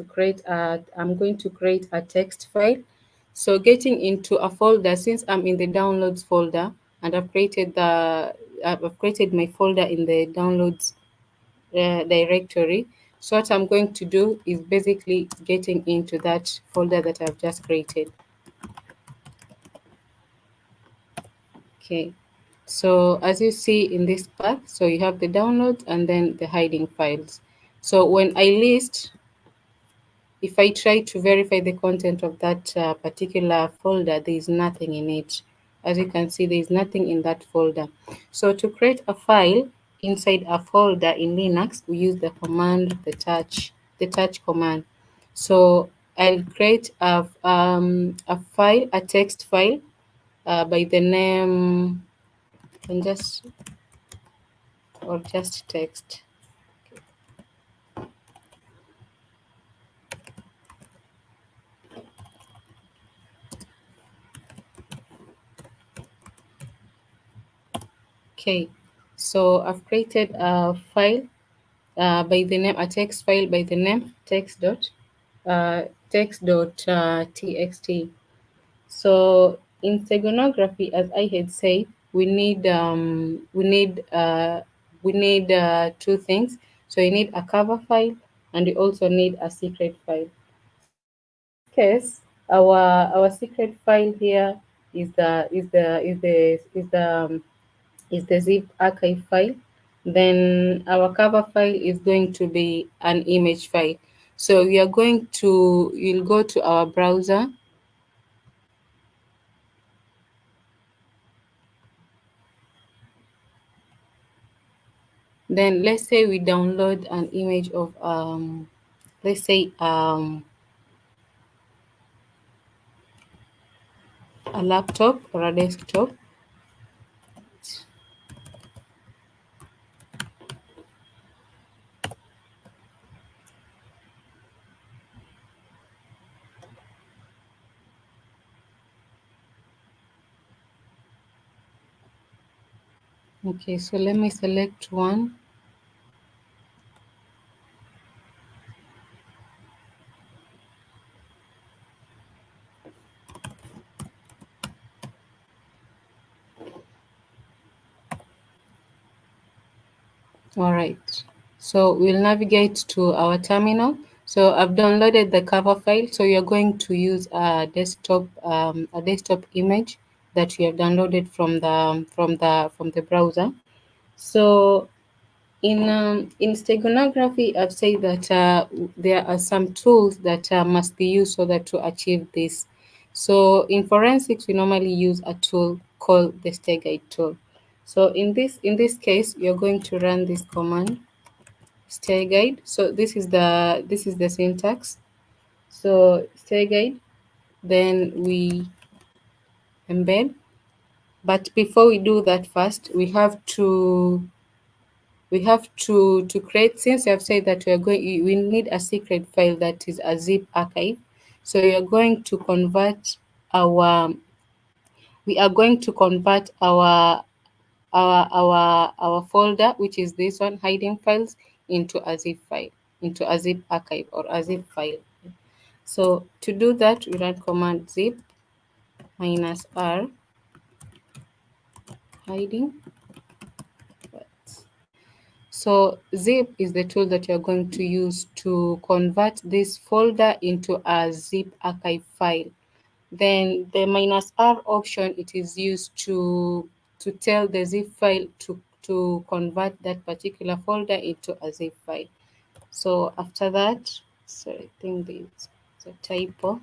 S3: create a text file. So getting into a folder, since I'm in the downloads folder and I've created my folder in the downloads directory. So what I'm going to do is basically getting into that folder that I've just created. Okay, so as you see in this path, so you have the download and then the hiding files. So when I list, if I try to verify the content of that particular folder, there is nothing in it. As you can see, there is nothing in that folder. So to create a file inside a folder in Linux, we use the command, the touch command. So I'll create a file, a text file by the name, and just, or just text. Okay, so I've created a file by the name, a text file by the name text.txt. So in steganography, as I had said, we need two things. So you need a cover file, and you also need a secret file. So in this case, our secret file here is the zip archive file. Then our cover file is going to be an image file. So you'll go to our browser. Then let's say we download an image of let's say a laptop or a desktop. Okay, so let me select one. All right. So we'll navigate to our terminal. So I've downloaded the cover file. So you're going to use a desktop image that you have downloaded from the browser. So in steganography, I've said that there are some tools that must be used so that to achieve this. So in forensics, we normally use a tool called the StegGuide tool. So in this case, you're going to run this command, StegGuide. So this is the syntax. So StegGuide, then we embed. But before we do that, first we have to create, since you have said that we need a secret file that is a zip archive. So our we are going to convert our folder, which is this one, hiding files, into a zip file, into a zip archive or a zip file. So to do that, we run command zip -r hiding. So zip is the tool that you're going to use to convert this folder into a zip archive file. Then the -r option, it is used to tell the zip file to convert that particular folder into a zip file. So after that, so I think it's a typo.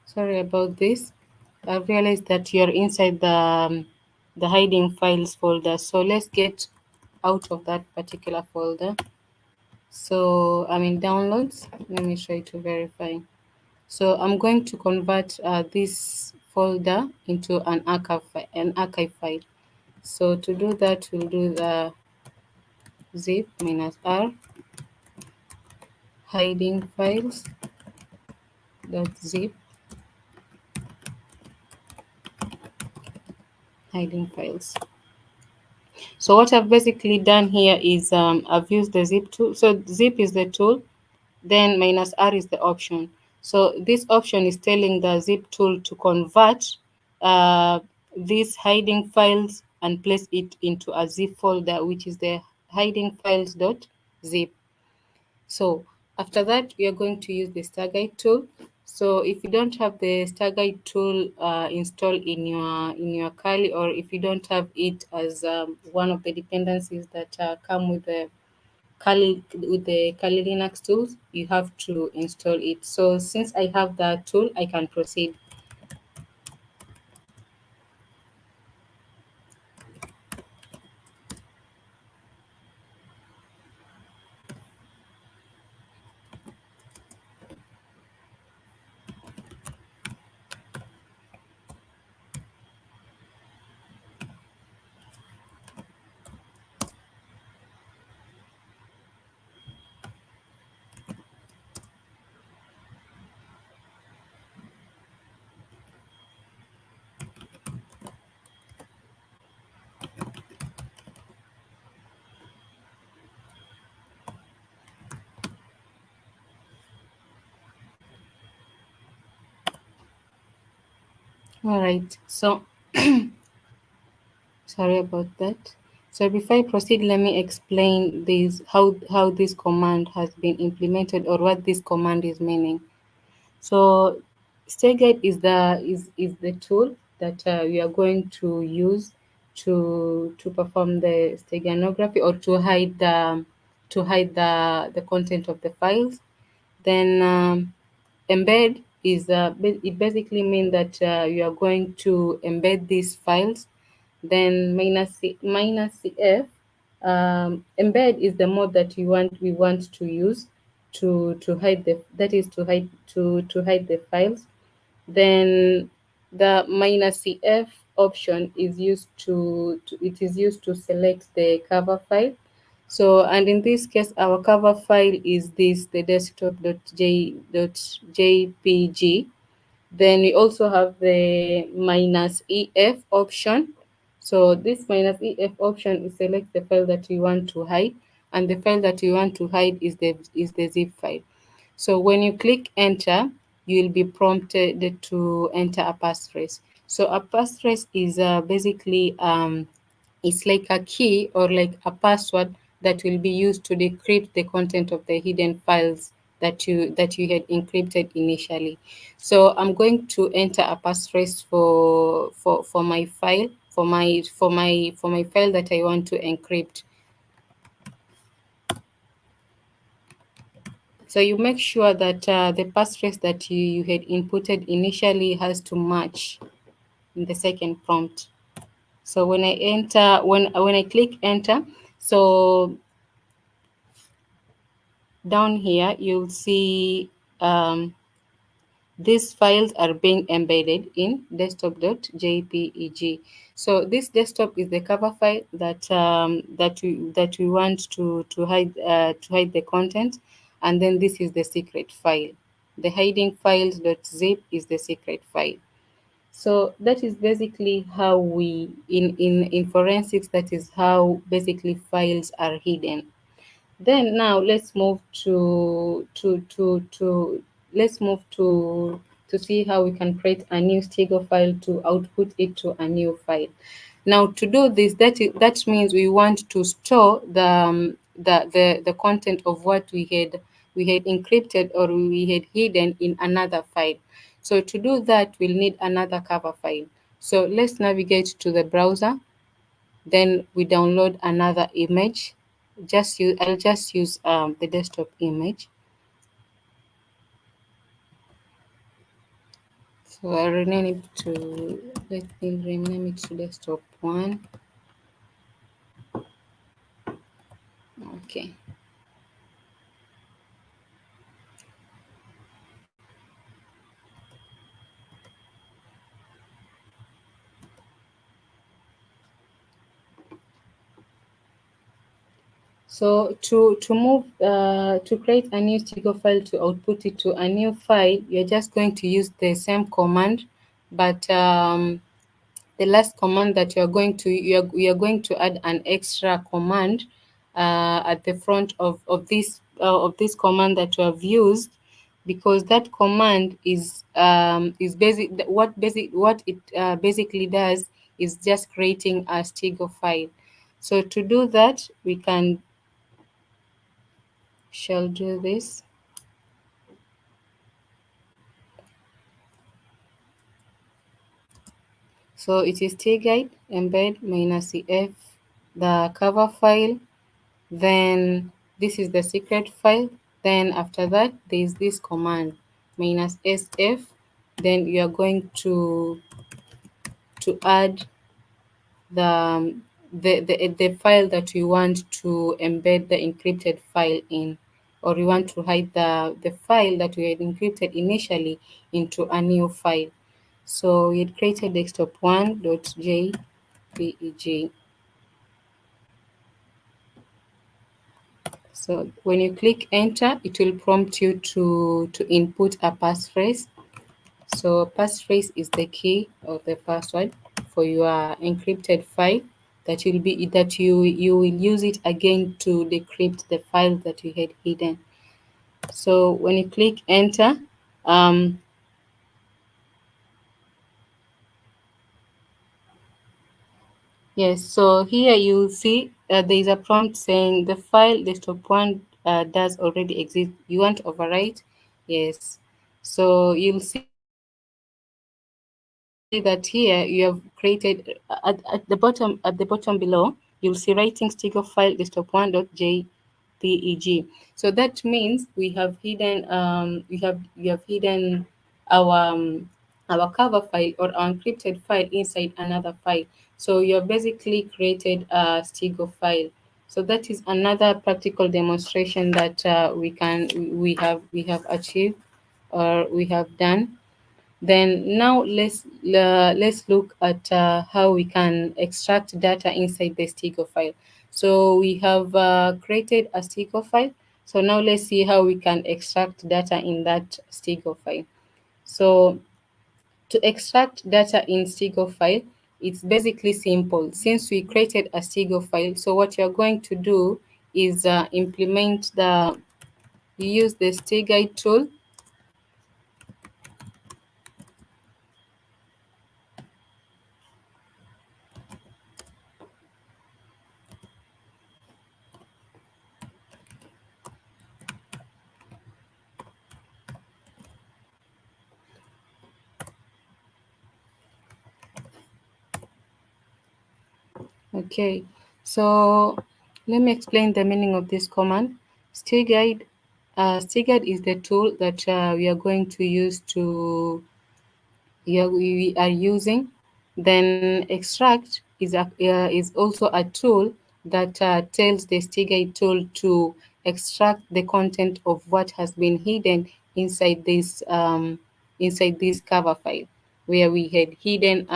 S3: Sorry about this. I've realized that you're inside the hiding files folder. So let's get out of that particular folder. So I'm in downloads. Let me try to verify. So I'm going to convert this folder into an archive file. So to do that, we'll do the zip -r hiding files .zip hiding files. So what I've basically done here is I've used the zip tool. So zip is the tool, then minus R is the option. So this option is telling the zip tool to convert uh, these hiding files and place it into a zip folder, which is the hiding files dot zip. So after that, we are going to use the star guide tool. So if you don't have the star guide tool installed in your Kali, or if you don't have it as one of the dependencies that come with the Kali Linux tools, you have to install it. So since I have that tool, I can proceed. All right. So sorry about that. So before I proceed, let me explain this how this command has been implemented, or what this command is meaning. So StayGuide is the tool that we are going to use to perform the steganography, or to hide the content of the files. Then embed is it basically means that you are going to embed these files. Then minus cf, embed is the mode that we want to use to hide the, that is to hide the files. Then the minus cf option is used it is used to select the cover file. So, and in this case, our cover file is this, the desktop.jpg. Then we also have the minus ef option. So this minus ef option is select the file that you want to hide, and the file that you want to hide is the zip file. So when you click enter, you will be prompted to enter a passphrase. So a passphrase is basically it's like a key, or like a password that will be used to decrypt the content of the hidden files that you had encrypted initially. So I'm going to enter a passphrase for my file, for my file that I want to encrypt. So you make sure that the passphrase that you had inputted initially has to match in the second prompt. So when I enter, when I click enter, so down here you'll see these files are being embedded in desktop.jpeg. So this desktop is the cover file that we want to hide the content, and then this is the secret file. The hiding files.zip is the secret file. So that is basically how we in forensics, that is how basically files are hidden. Then now let's move to let's move to see how we can create a new Stego file to output it to a new file. Now to do this, that means we want to store the content of what we had encrypted, or we had hidden in another file. So to do that, we'll need another cover file. So let's navigate to the browser, then we download another image. I'll just use the desktop image. So I'll rename it to, let me rename it to desktop one. Okay. So to create a new Stego file, to output it to a new file, you're just going to use the same command, but the last command that you're going to add an extra command at the front of this command that you have used, because that command is basic. What it basically does is just creating a Stigo file. So to do that, we can shall do this. So it is tguide embed minus -ef, the cover file. Then this is the secret file. Then after that, there is this command minus -sf. Then you are going to add the file that you want to embed the encrypted file in, or you want to hide the file that we had encrypted initially into a new file. So we had created desktop1.jpeg. So when you click enter, it will prompt you to input a passphrase. So passphrase is the key or the password for your encrypted file that you will use it again to decrypt the file that you had hidden. So when you click enter, um, yes, so here you'll see there is a prompt saying the file desktop1 does already exist. You want to overwrite? Yes. So you'll see that here you have created at the bottom below, you'll see writing stick of file desktop1.jpeg. So that means we have hidden our cover file or our encrypted file inside another file. So you have basically created a Stigo file. So that is another practical demonstration that we have achieved or we have done. Then now let's look at how we can extract data inside the Stigo file. So we have created a Stigo file. So now let's see how we can extract data in that Stigo file. So to extract data in Stigo file, it's basically simple. Since we created a Stigo file, so what you're going to do is you use the StigGuide tool. Okay, so let me explain the meaning of this command. StigGuide is the tool that we are going to use to we are using. Then extract is also a tool that tells the StigGuide tool to extract the content of what has been hidden inside inside this cover file, where we had hidden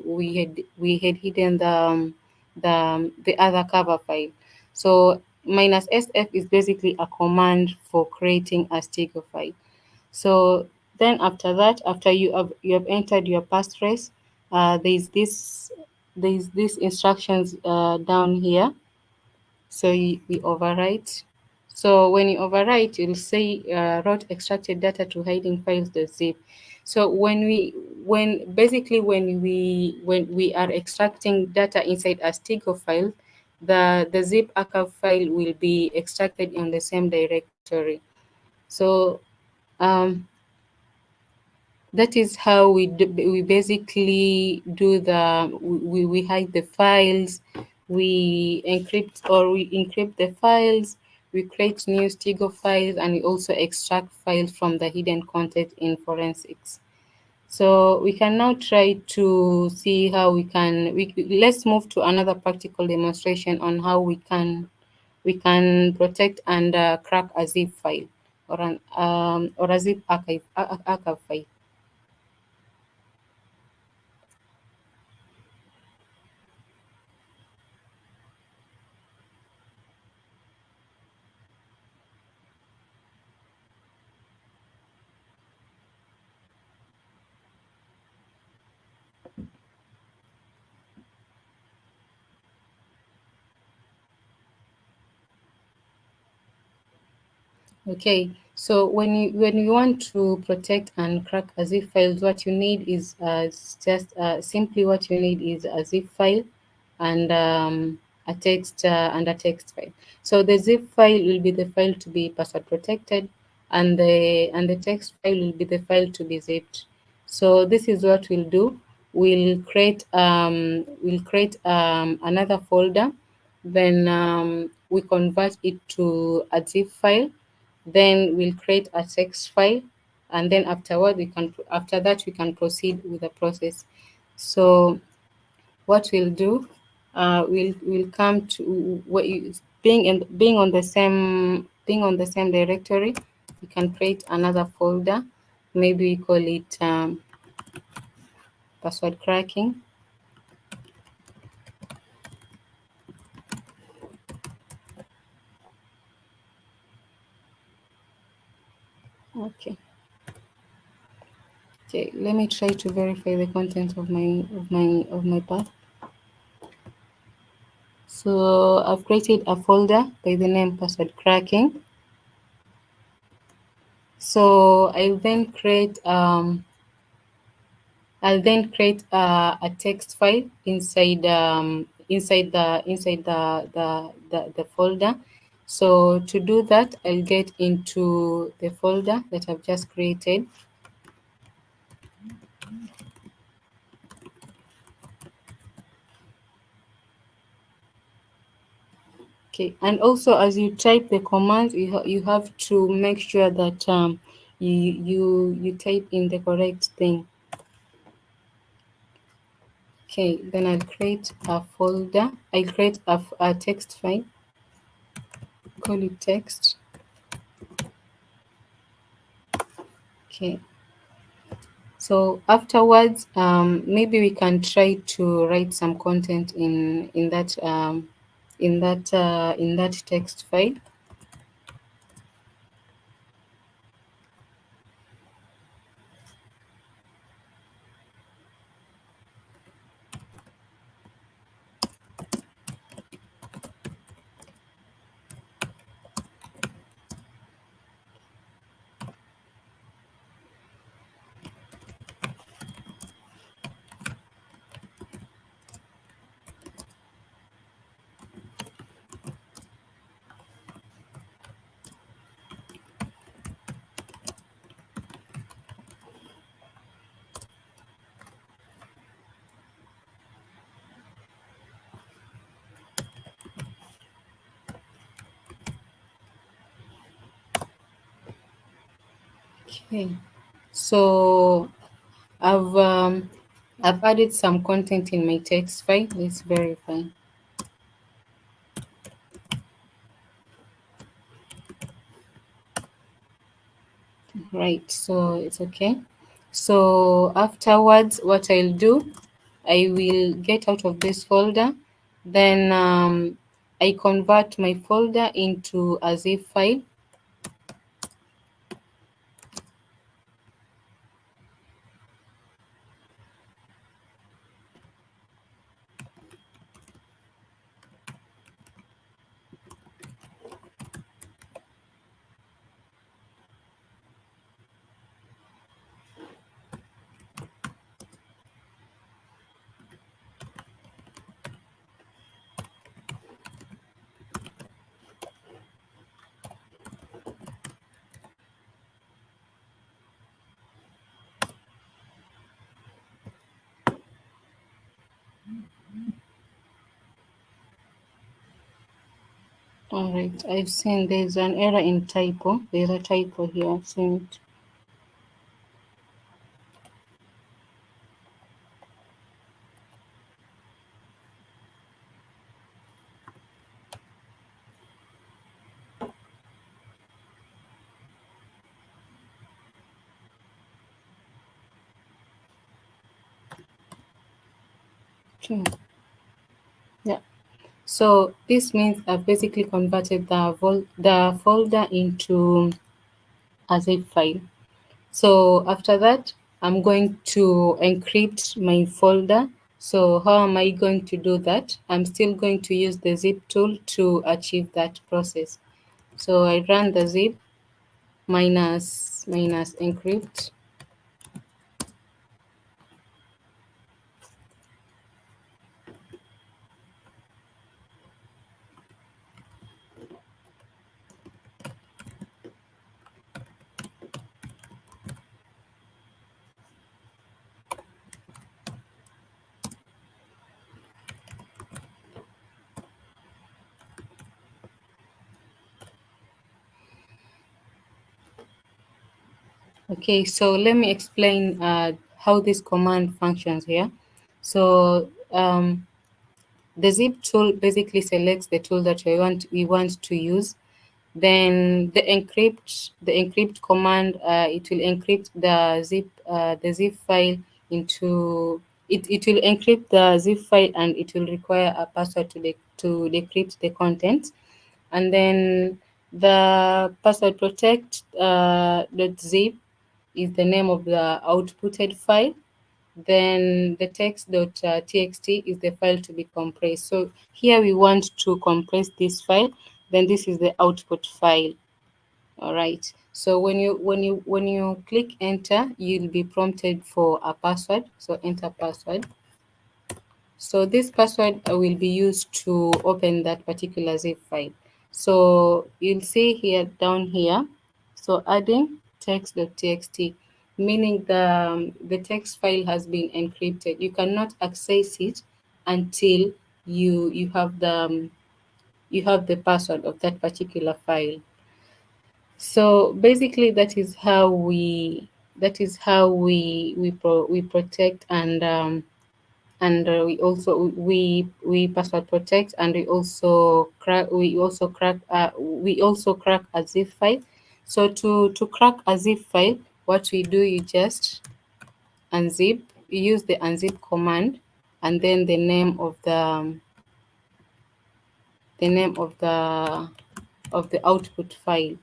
S3: we had hidden the other cover file. So minus -sf is basically a command for creating a Stigo file. So then after that, after you have entered your passphrase, there's this instructions down here. So we overwrite. So when you overwrite, you'll say route extracted data to hiding files.zip. So when we are extracting data inside a Stigo file, the zip archive file will be extracted in the same directory. So um, that is how we basically do we hide the files, we encrypt the files, we create new Stigo files, and we also extract files from the hidden content in forensics. So we can now try to see how let's move to another practical demonstration on how we can protect and crack a zip file or a zip archive file. Okay, so when you want to protect and crack a zip files, what you need is just simply what you need is a zip file and a text file. So the zip file will be the file to be password protected, and the text file will be the file to be zipped. So this is what we'll do. We'll create another folder, then we convert it to a zip file, then we'll create a text file, and then after that we can proceed with the process. So what we'll do, we'll come to what you being on the same directory. We can create another folder. Maybe we call it password cracking. Okay. Okay, let me try to verify the content of my path. So I've created a folder by the name password cracking. So I'll then create a text file inside the folder. So to do that, I'll get into the folder that I've just created. Okay, and also as you type the commands, you have to make sure that you type in the correct thing. Okay, then I'll create a folder. I'll create a text file. Call it text. Okay. So afterwards, maybe we can try to write some content in that text file. Okay. So I've um, I've added some content in my text file. Let's verify. Right, so it's okay. So afterwards, what I'll do, I will get out of this folder, then I convert my folder into a zip file. All right, I've seen there's an error in typo. There's a typo here. I've seen it. Okay. Yeah. So this means I've basically converted the folder into a zip file. So after that, I'm going to encrypt my folder. So how am I going to do that? I'm still going to use the zip tool to achieve that process. So I run the zip. minus encrypt. Okay, so let me explain how this command functions here. So the zip tool basically selects the tool that we want to use. Then the encrypt command, it will encrypt the zip file into it will encrypt the zip file, and it will require a password to decrypt the content. And then the password protect .zip is the name of the outputted file. Then the text.txt is the file to be compressed. So here we want to compress this file. Then this is the output file. All right. So when you click enter, you'll be prompted for a password. So enter password. So this password will be used to open that particular zip file. So you'll see here down here, so adding text.txt, meaning the text file has been encrypted. You cannot access it until you have the password of that particular file. So basically, that is how we protect, and we password protect, and we also crack a zip file. So to crack a zip file, what we do, you just unzip. You use the unzip command, and then the name of the output file.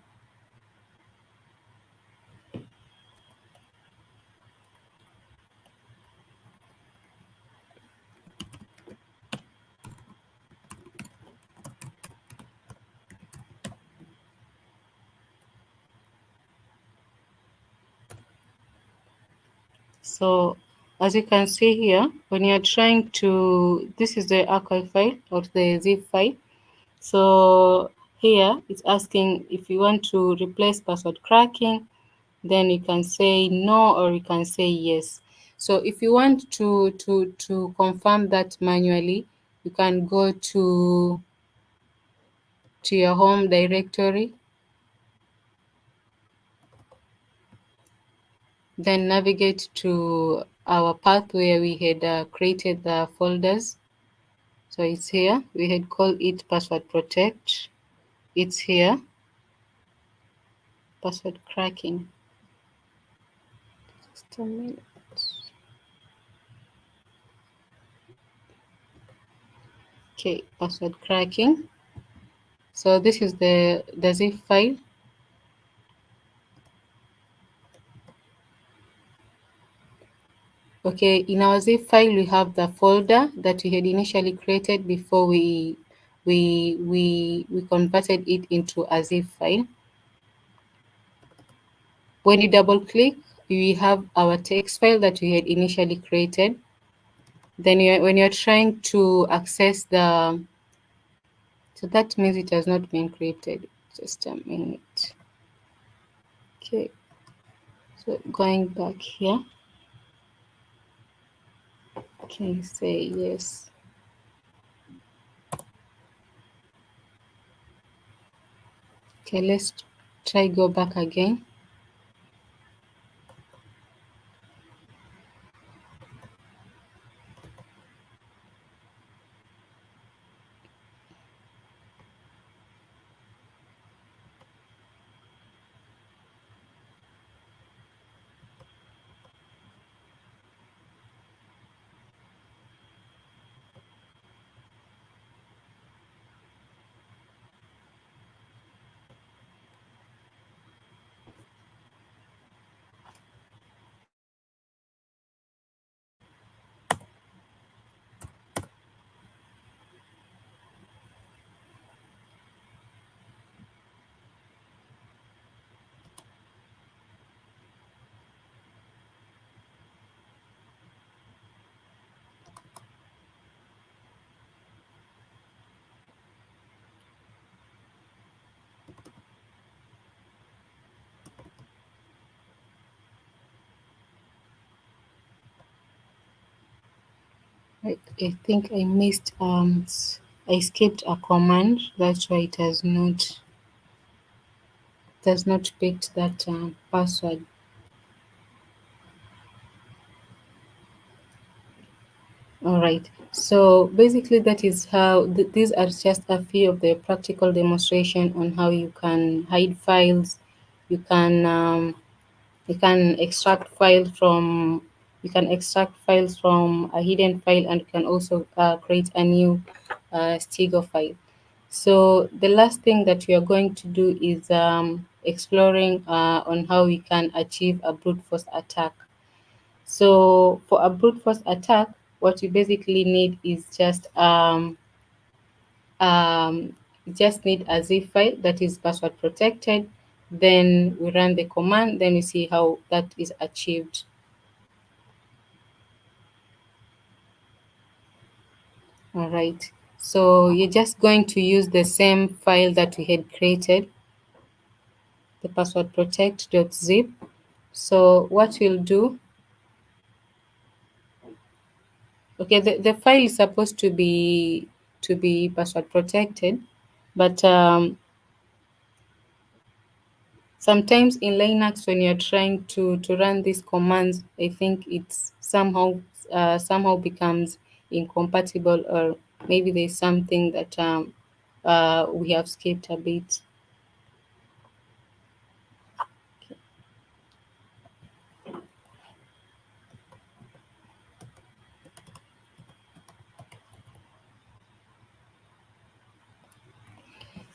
S3: So as you can see here, when you're trying to, this is the archive file or the zip file. So here it's asking if you want to replace password cracking, then you can say no, or you can say yes. So if you want to confirm that manually, you can go to your home directory, then navigate to our path where we had created the folders. So it's here. We had called it password protect. It's here. Password cracking. Just a minute. Okay, password cracking. So this is the zip file. Okay, in our zip file we have the folder that we had initially created before we converted it into a zip file. When you double click, we have our text file that we had initially created. Then when you're trying to access so that means it has not been created. Just a minute. Okay, so going back here. Okay, say yes. Okay, let's try go back again. I think I missed I skipped a command. That's why it has not picked that password. All right. So basically, that is how these are just a few of the practical demonstration on how you can hide files. You can um, you can extract files from a hidden file, and you can also create a new Stigo file. So the last thing that we are going to do is exploring on how we can achieve a brute force attack. So for a brute force attack, what you basically need is just need a zip file that is password protected. Then we run the command. Then we see how that is achieved. All right. So you're just going to use the same file that we had created, the password protect.zip. So what we'll do, okay, the file is supposed to be password protected, but sometimes in Linux, when you're trying to run these commands, I think it's somehow becomes incompatible, or maybe there's something that we have skipped a bit.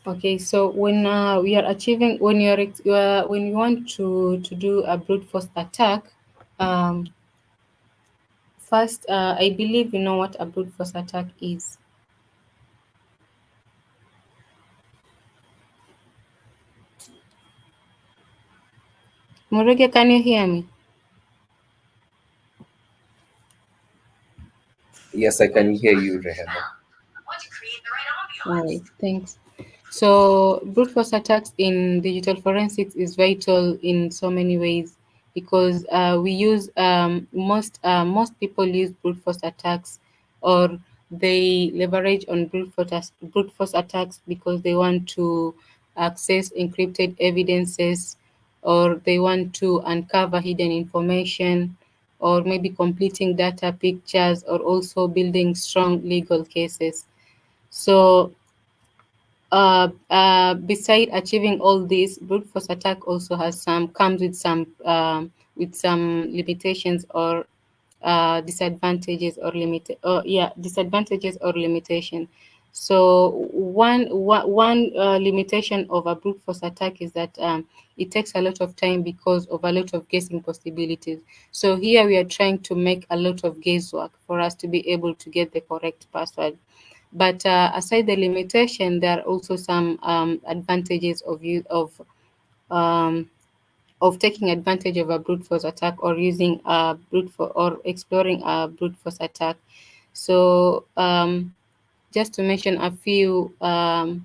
S3: Okay, so we are achieving when you want to do a brute force attack, um, first I believe you know what a brute force attack is. Murege, can you hear me?
S2: Yes, I can hear you, Rehema.
S3: All right, thanks. So, brute force attacks in digital forensics is vital in so many ways because we use most people use brute force attacks, or they leverage on brute force attacks because they want to access encrypted evidences, or they want to uncover hidden information, or maybe completing data pictures, or also building strong legal cases. So beside achieving all this, brute force attack also comes with some limitations, or disadvantages or limitation. So one limitation of a brute force attack is that it takes a lot of time because of a lot of guessing possibilities. So here we are trying to make a lot of guesswork for us to be able to get the correct password. But aside the limitation, there are also some advantages um, of taking advantage of a brute force attack, or using a or exploring a brute force attack. So just to mention a few of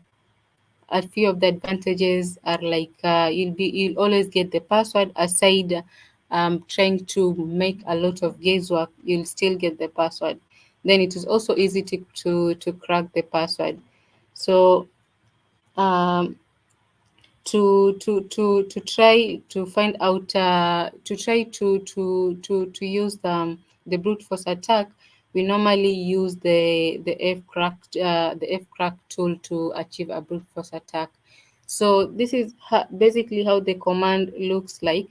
S3: the advantages are like you'll always get the password. Aside trying to make a lot of guesswork, you'll still get the password. Then it is also easy to crack the password. So um, to try to find out to try to use the brute force attack, we normally use the fcrack tool to achieve a brute force attack. So this is basically how the command looks like.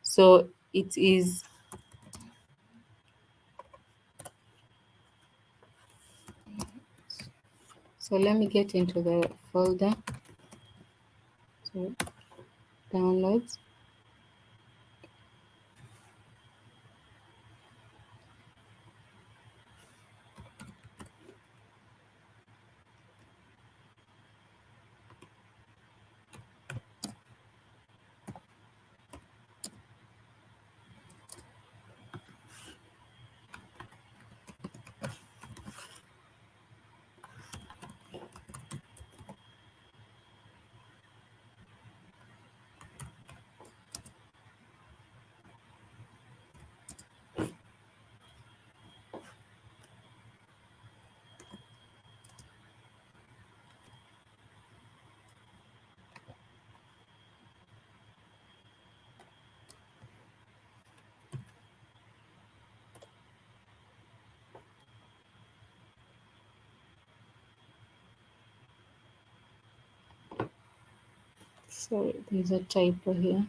S3: So it is, so let me get into the folder. So downloads. Sorry, there's a typo here.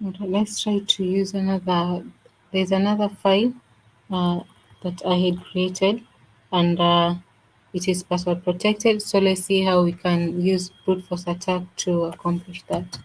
S3: Okay, let's try to use another. There's another file uh, that I had created, and it is password protected. So let's see how we can use brute force attack to accomplish that.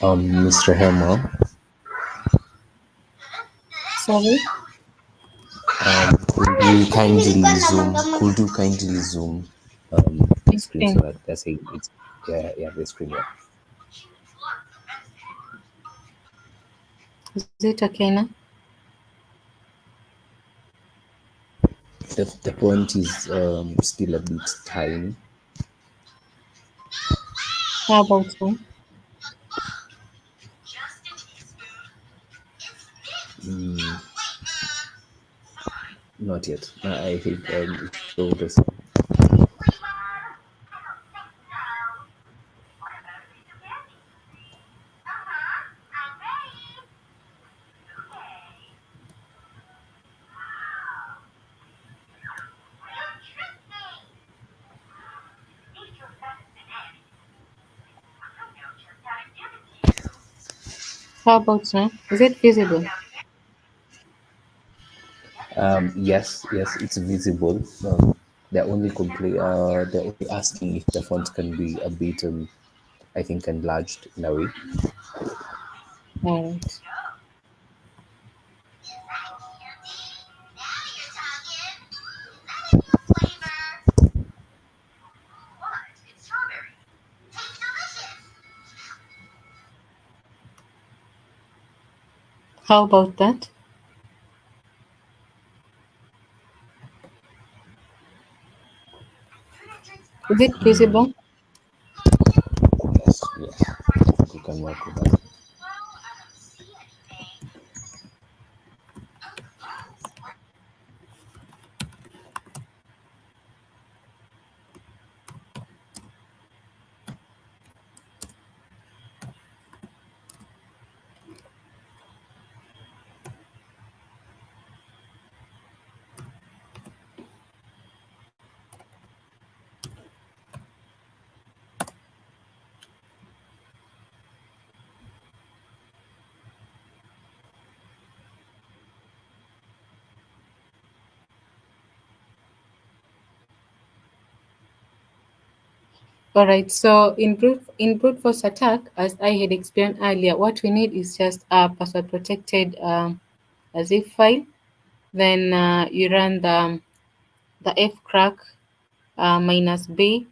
S2: Mr. Rehema,
S3: Sorry,
S2: could you kindly zoom? Could you kindly zoom the
S3: this
S2: screen so
S3: thing.
S2: that that's a it's yeah the screen yeah.
S3: Is it okay now?
S2: The font is still a bit tiny.
S3: How about now?
S2: Not yet. I think it's still the same.
S3: How about now? Is it visible?
S2: Yes, it's visible. They're only asking if the font can be a bit, I think, enlarged in a way.
S3: All right. How about that? Is it visible?
S2: Yes, I think we can work with that.
S3: All right. So in brute force attack, as I had explained earlier, what we need is just a password protected a zip file. Then you run the fcrack minus b,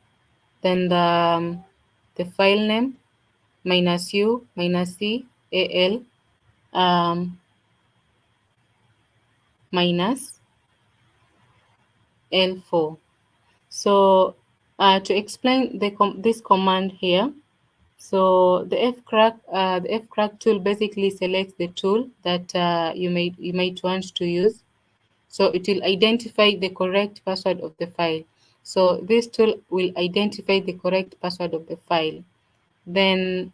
S3: then the file name minus u minus c al um, minus l4. So to explain this command here, so the fcrack tool basically selects the tool that you might want to use. So it will identify the correct password of the file. So this tool will identify the correct password of the file. Then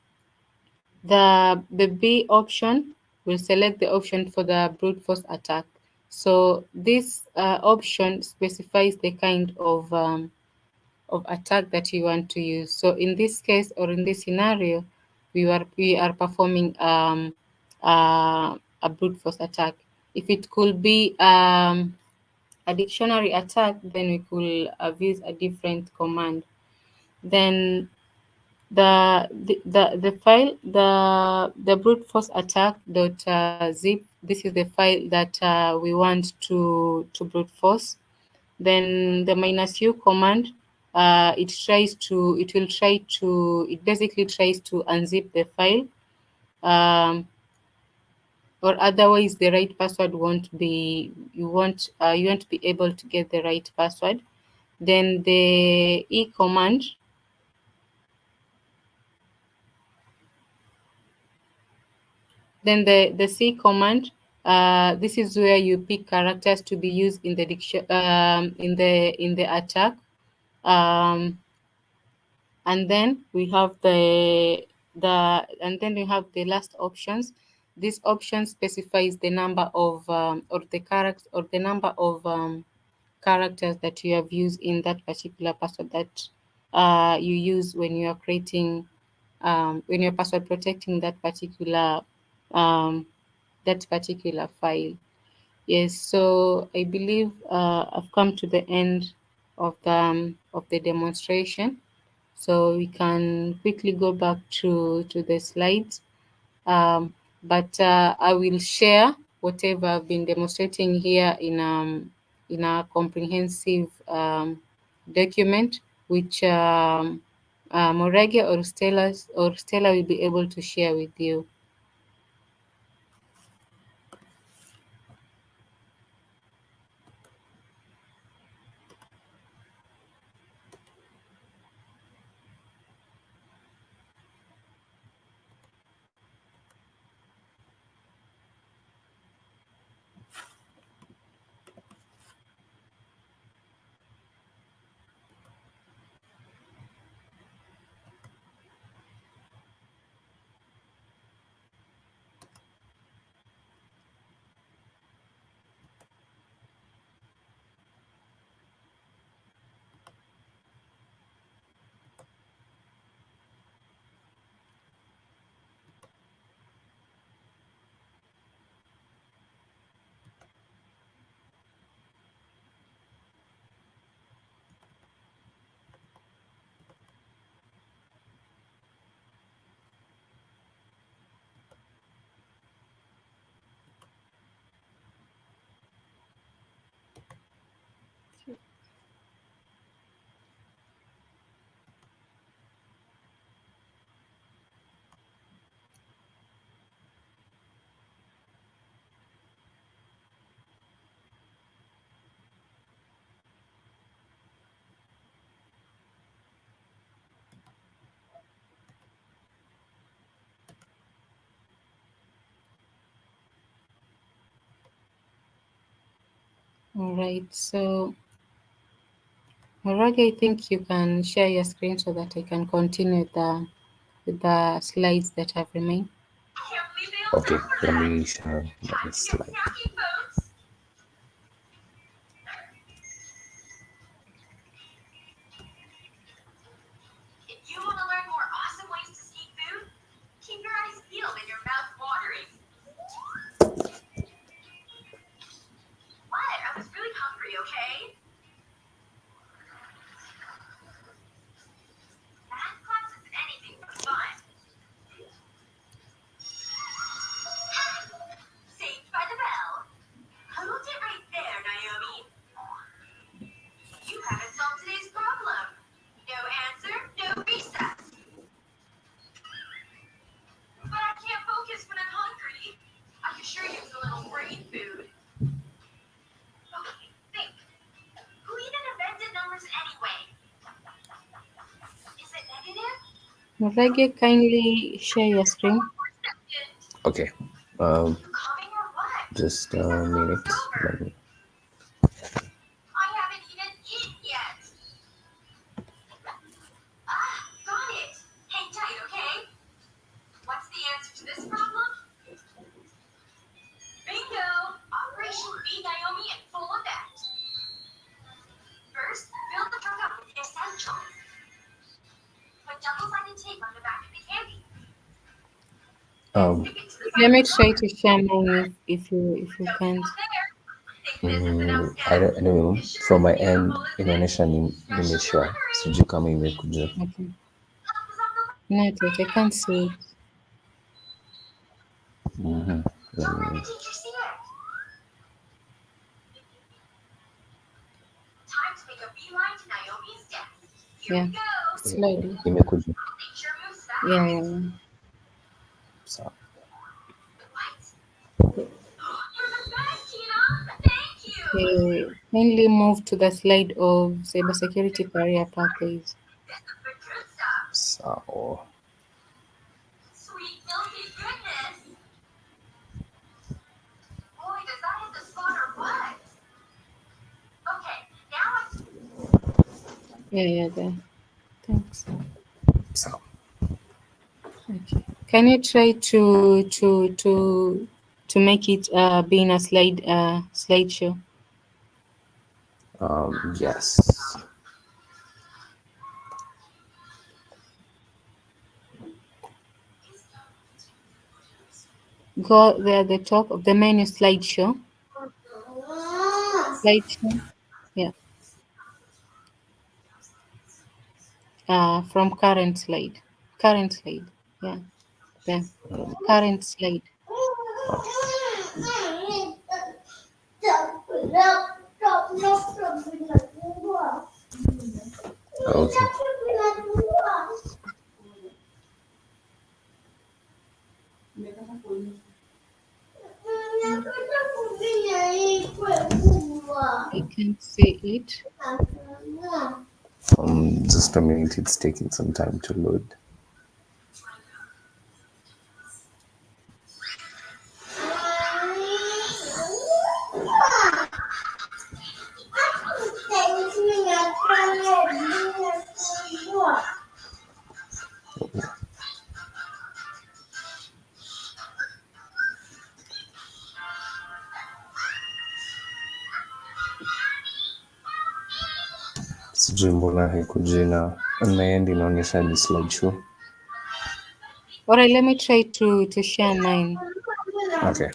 S3: the B option will select the option for the brute force attack. So this option specifies the kind of attack that you want to use. So in this case or in this scenario, we are performing a brute force attack. If it could be a dictionary attack, then we could use a different command. Then the file the brute force attack dot zip, this is the file that we want to brute force. Then the minus u command, it basically tries to unzip the file, um, or otherwise the right password won't be you won't be able to get the right password. Then the e command, then the C command, this is where you pick characters to be used in the in the attack. Um, and then we have the last options. This option specifies the number of or the character or the number of characters that you have used in that particular password that you use when you are creating when you're password protecting um, that particular file. Yes, so I believe I've come to the end of the demonstration. So we can quickly go back to the slides. But I will share whatever I've been demonstrating here in a comprehensive document, which Morege or Stella will be able to share with you. All right, so Morage, I think you can share your screen so that I can continue with the slides that have remained.
S2: Okay, let me share my slide.
S4: If you want to learn more awesome ways to sneak food, keep your eyes peeled and your mouth watering. What? I was really hungry, okay? Math class is anything but fun. Saved by the bell. Hold it right there, Naomi. You haven't solved today's problem. No answer, no recess. But I can't focus when I'm hungry. I could sure use a little brain food. Okay, think. Who even invented numbers anyway? Is it negative?
S3: Morage, kindly share your screen.
S2: Okay,
S4: You coming or what?
S2: just a minute. Let me.
S4: I haven't even eaten yet. Ah, got it. Hang tight, okay? What's the answer to this problem? Bingo! Operation Be Naomi in full effect. First, fill the trunk up with essentials. Put double-sided tape on the back of the candy.
S2: Um,
S4: Stick it to the
S3: Let
S4: side
S3: me
S4: of the
S3: try
S4: box.
S3: to share mine if you
S4: Don't
S3: can't.
S4: stop there. Think this is an
S2: I don't
S4: outstanding.
S2: know. From my end, inaonyesha nimeshare. Sijui kama imekuja.
S3: Okay. Not yet. I can't see it.
S2: Let
S4: Don't let
S2: me.
S4: the teacher see it. Time to make a beeline to Naomi's desk. Here
S3: Yeah.
S4: we go.
S3: Slowly.
S2: Imekuja.
S4: Make sure it moves fast.
S3: Yeah, yeah, yeah.
S2: Sawa.
S4: What? You're the best, Tina. Thank you.
S3: Okay. Kindly move to the slide of cybersecurity career pathways.
S4: This is the good stuff.
S2: Sawa.
S4: Sweet milky goodness. Boy, does that hit the spot or what? Okay, now I
S3: Yeah, yeah, there. Thanks.
S2: Sawa.
S3: Okay. Can you try to make it be in a slideshow?
S2: Yes.
S3: Go there at the top of the menu slideshow. Slideshow. Yeah. From current slide. Current slide. Yeah. Yeah. Current slide.
S2: Okay.
S3: I can't see it.
S2: Just a minute, it's taking some time to load. Sijui mbona haikuji na on my end inaonyesha ni slideshow.
S3: All right, let me try to share mine.
S2: Okay.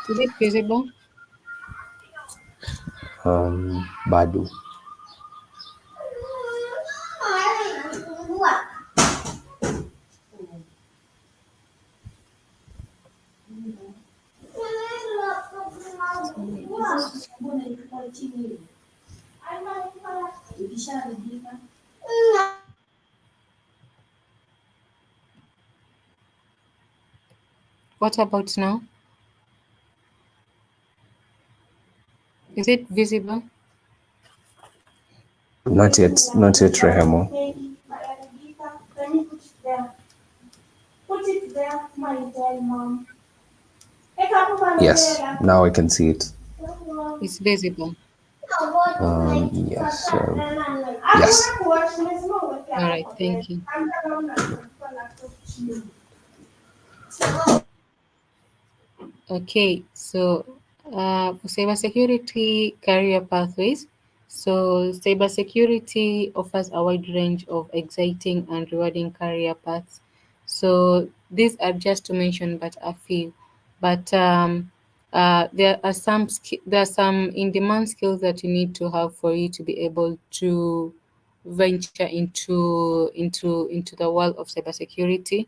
S3: Is it visible?
S2: Bado.
S3: What about now? Is it visible?
S2: Not yet, Rehemo. Yes, now I can see it.
S3: It's visible.
S2: Yes. Yes.
S3: All right, thank you. Okay, so for cybersecurity career pathways. So cybersecurity offers a wide range of exciting and rewarding career paths. So these are just to mention but a few. But there are some in-demand skills that you need to have for you to be able to venture into the world of cybersecurity.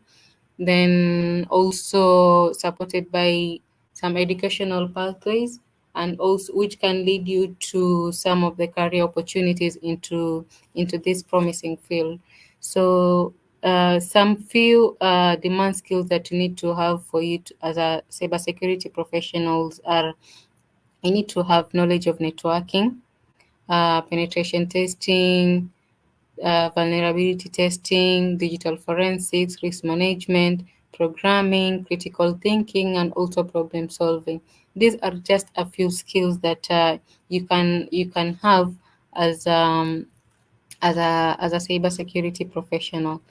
S3: Then also supported by some educational pathways, and also which can lead you to some of the career opportunities into this promising field. So some few demand skills that you need to have for you to, as a cybersecurity professionals, are you need to have knowledge of networking, penetration testing, vulnerability testing, digital forensics, risk management, programming, critical thinking, and also problem solving. These are just a few skills that you can have as as a cybersecurity professional.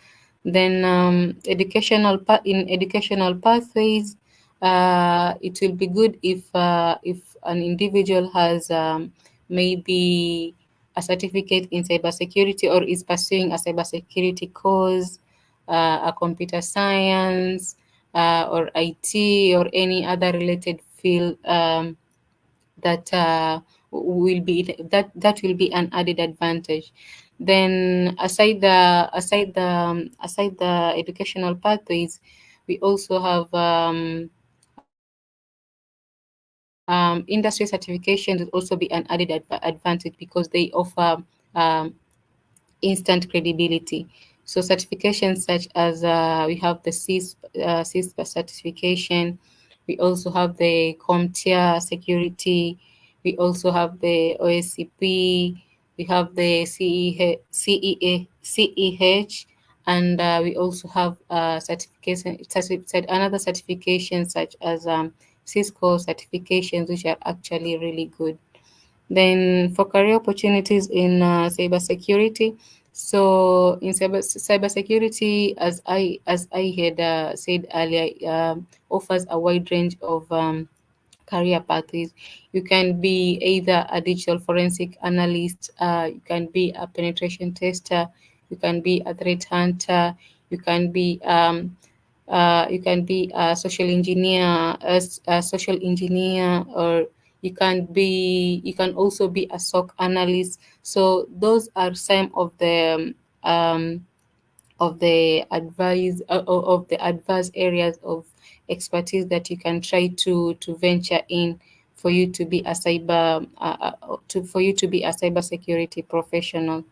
S3: Then in educational pathways, it will be good if an individual has maybe a certificate in cybersecurity or is pursuing a cybersecurity course, a computer science, or IT or any other related field. That that will be an added advantage. Then aside the educational pathways, we also have industry certifications will also be an added advantage because they offer instant credibility. So certifications such as we have the CISP certification, we also have the CompTIA security, we also have the OSCP, we have the CEH, and we also have another certification such as Cisco certifications, which are actually really good. Then for career opportunities in cybersecurity, so in cybersecurity, as I had said earlier, offers a wide range of career pathways. You can be either a digital forensic analyst, you can be a penetration tester, you can be a threat hunter, you can be a social engineer, a social engineer, or you can also be a SOC analyst. So those are some um, of the adverse areas of expertise that you can try to venture in for you to be a cyber security professional.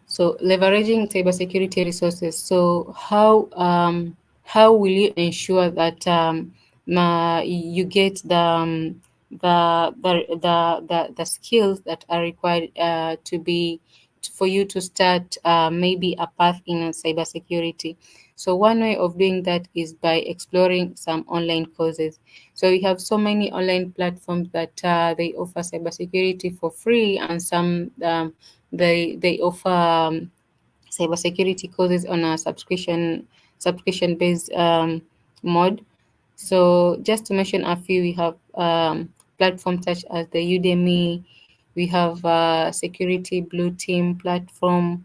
S3: So leveraging cybersecurity resources. So how will you ensure that you get the skills that are required for you to start maybe a path in cybersecurity? So one way of doing that is by exploring some online courses. So we have so many online platforms that they offer cybersecurity for free, and some they offer cybersecurity courses on a subscription based mode. So just to mention a few, we have platforms such as the Udemy, we have Security Blue Team platform,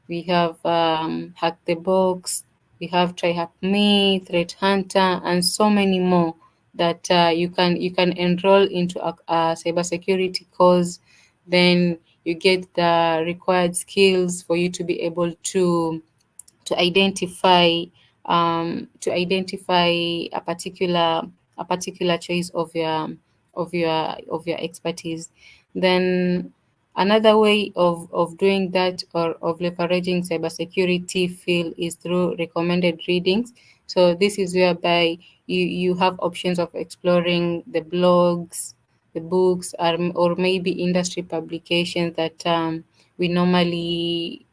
S3: we have Hack the Box, we have Try Hack Me, Threat Hunter, and so many more that you can enroll into a cybersecurity course. Then you get the required skills for you to be able to identify a particular choice of your expertise. Then another way of doing that, or of leveraging cybersecurity field, is through recommended readings. So this is whereby you have options of exploring the blogs, the books, or maybe industry publications that we normally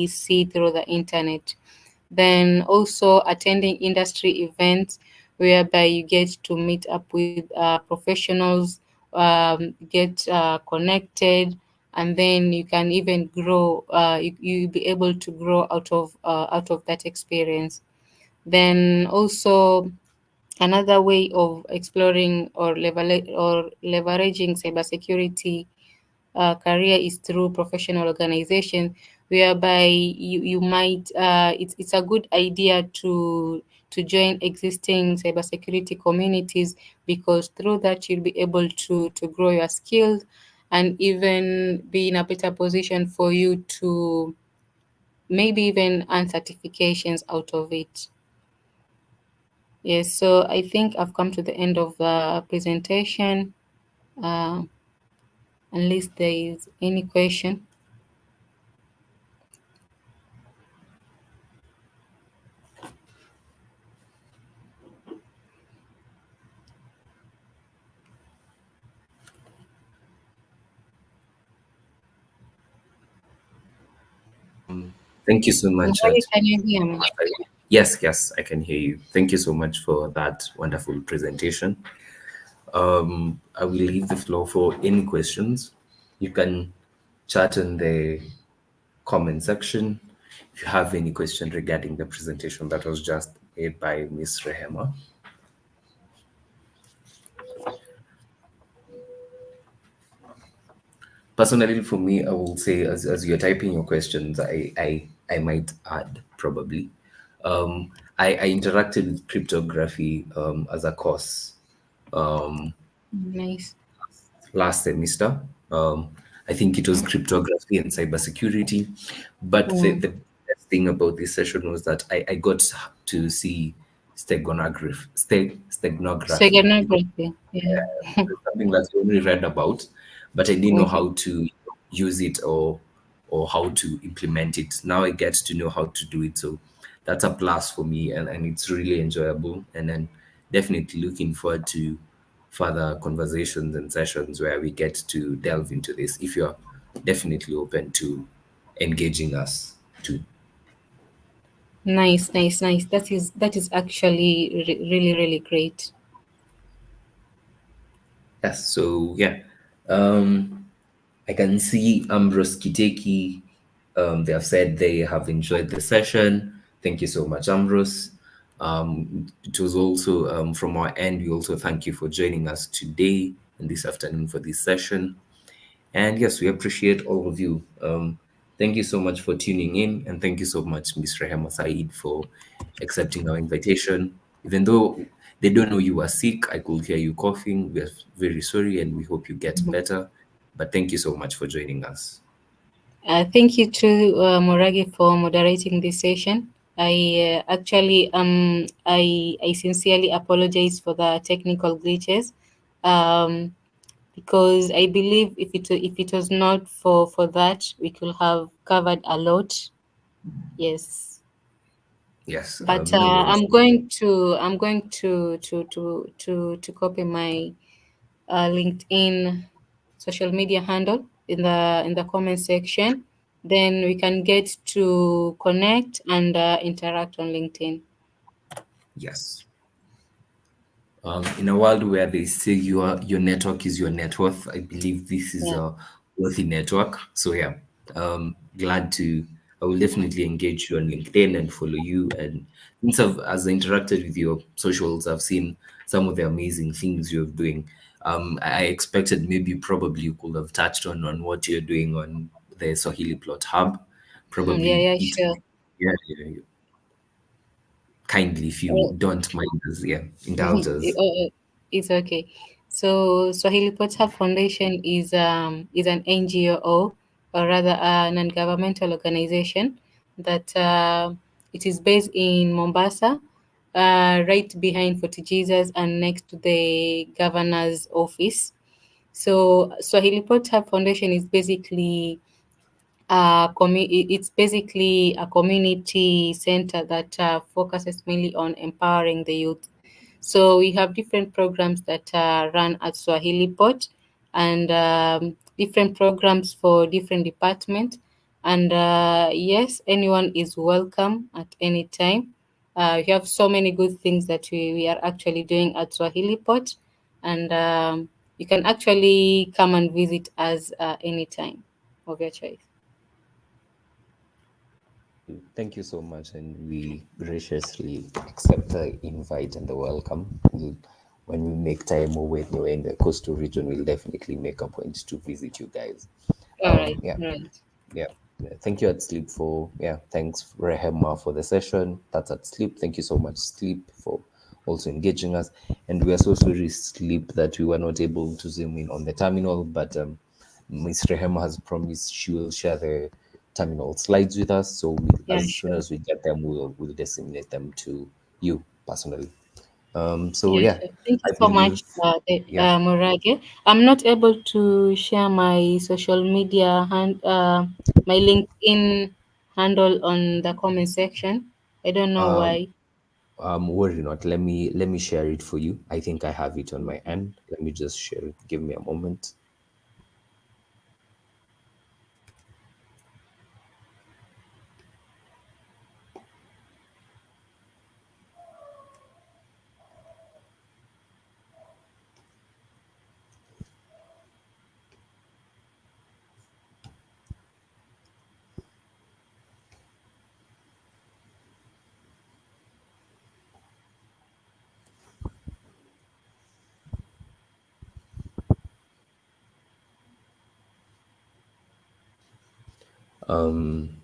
S3: see through the internet. Then also attending industry events, whereby you get to meet up with professionals, get connected, and then you can even grow. You'll be able to grow out of that experience. Then also another way of exploring or leveraging cybersecurity career is through professional organization, whereby you might it's a good idea to join existing cybersecurity communities, because through that you'll be able to grow your skills and even be in a better position for you to maybe even earn certifications out of it. Yes, so I think I've come to the end of the presentation, uh, unless there is any question.
S2: Thank you so much.
S3: Nobody, can you hear me?
S2: Yes, yes, I can hear you. Thank you so much for that wonderful presentation. I will leave the floor for any questions. You can chat in the comment section if you have any question regarding the presentation that was just made by Miss Rehema. Personally, for me, I will say, as you're typing your questions, I might add probably. I interacted with cryptography as a course
S3: Nice.
S2: last semester. I think it was cryptography and cybersecurity. But
S3: Mm.
S2: the best thing about this session was that I got to see steganography.
S3: Steganography. Yeah.
S2: It's something that I only read about, but I didn't know
S3: Mhm.
S2: how to use it or how to implement it. Now I get to know how to do it. So that's a plus for me, and it's really enjoyable. And then definitely looking forward to further conversations and sessions where we get to delve into this if you're definitely open to engaging us too.
S3: Nice, nice, nice. That is actually really, really great.
S2: Yes, so yeah. Um, I can see Ambrose Kiteki. They have said they have enjoyed the session. Thank you so much, Ambrose. It was also from our end, we also thank you for joining us today and this afternoon for this session. And yes, we appreciate all of you. Thank you so much for tuning in, and thank you so much, Ms. Rehema Said, for accepting our invitation. Even though they don't know you were sick, I could hear you coughing. We are very sorry, and we hope you get better. But thank you so much for joining us.
S3: Thank you to Moragi for moderating this session. I sincerely apologize for the technical glitches, um, because I believe if it was not for that, we could have covered a lot. Yes,
S2: Yes,
S3: but
S2: no worries.
S3: I'm going to copy my LinkedIn social media handle in the comment section. Then we can get to connect and interact on LinkedIn.
S2: Yes. In a world where they say your network is your net worth, I believe this is
S3: Yeah.
S2: a worthy network. So yeah, glad to. I will definitely engage you on LinkedIn and follow you. And since as I interacted with your socials, I've seen some of the amazing things you're doing. I expected maybe probably you could have touched on what you're doing on the Swahilipot hub.
S3: Yeah,
S2: Probably
S3: yeah,
S2: it.
S3: sure.
S2: Yeah, yeah, kindly if you don't mind us, yeah, indulge us.
S3: It's okay. So Swahili Potter Foundation is an NGO, or rather a non-governmental organization that it is based in Mombasa, right behind Fort Jesus and next to the governor's office. So Swahili Potter Foundation is basically it's basically a community center that focuses mainly on empowering the youth. So we have different programs that run at Swahili Pot, and different programs for different departments. And yes, anyone is welcome at any time. We have so many good things that we are actually doing at Swahili Pot, and you can actually come and visit us anytime of your choice.
S2: Thank you so much, and we graciously accept the invite and the welcome. When we make time or when you're in the coastal region, we'll definitely make a point to visit you guys.
S3: All right,
S2: Yeah,
S3: all right.
S2: yeah. Thank you at Sleep for Thanks Rehema for the session. That's at Sleep. Thank you so much, Sleep, for also engaging us. And we are so sorry, Sleep, that we were not able to zoom in on the terminal, but Miss Rehema has promised she will share the terminal slides with us. So
S3: Yeah,
S2: as soon
S3: sure.
S2: as we get them, we'll disseminate them to you personally. So
S3: Yeah,
S2: yeah,
S3: sure. Thank you
S2: I
S3: so
S2: believe
S3: much,
S2: yeah.
S3: Morage. I'm not able to share my social media my LinkedIn handle on the comment section. I don't know
S2: Um,
S3: why.
S2: Worry not. Let me share it for you. I think I have it on my end. Let me just share it. Give me a moment.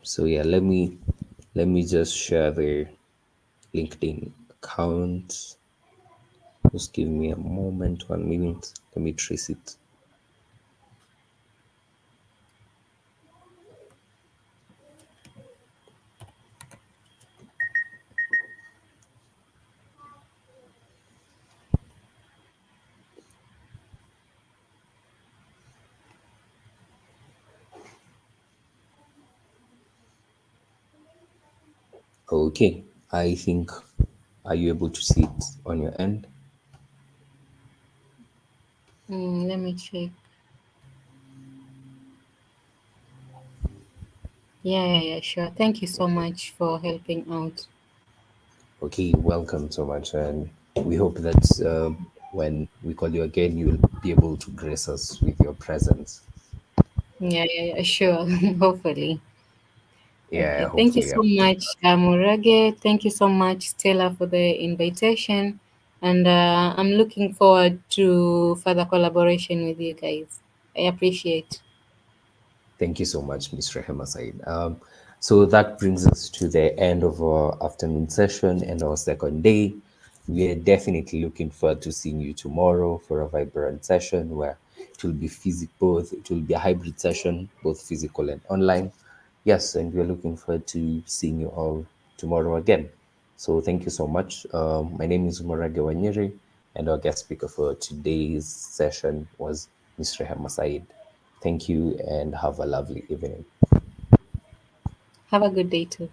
S2: So yeah, let me just share the LinkedIn account. Just give me a moment, 1 minute. Let me trace it. Okay. I think, are you able to see it on your end?
S3: Let me check. Yeah, yeah, yeah, sure. Thank you so much for helping out.
S2: Okay, welcome so much, and we hope that when we call you again, you'll be able to grace us with your presence.
S3: Yeah, sure. Hopefully.
S2: Yeah,
S3: Okay. Thank you
S2: hopefully.
S3: so much, Murage. Thank you so much, Stella, for the invitation. And I'm looking forward to further collaboration with you guys. I appreciate.
S2: Thank you so much, Ms. Rehema Said. So that brings us to the end of our afternoon session and our second day. We are definitely looking forward to seeing you tomorrow for a vibrant session where it will be both. It will be a hybrid session, both physical and online. Yes, and we are looking forward to seeing you all tomorrow again. So thank you so much. My name is Umara Gewanyeri, and our guest speaker for today's session was Ms. Rehema Said. Thank you and have a lovely evening.
S3: Have a good day too.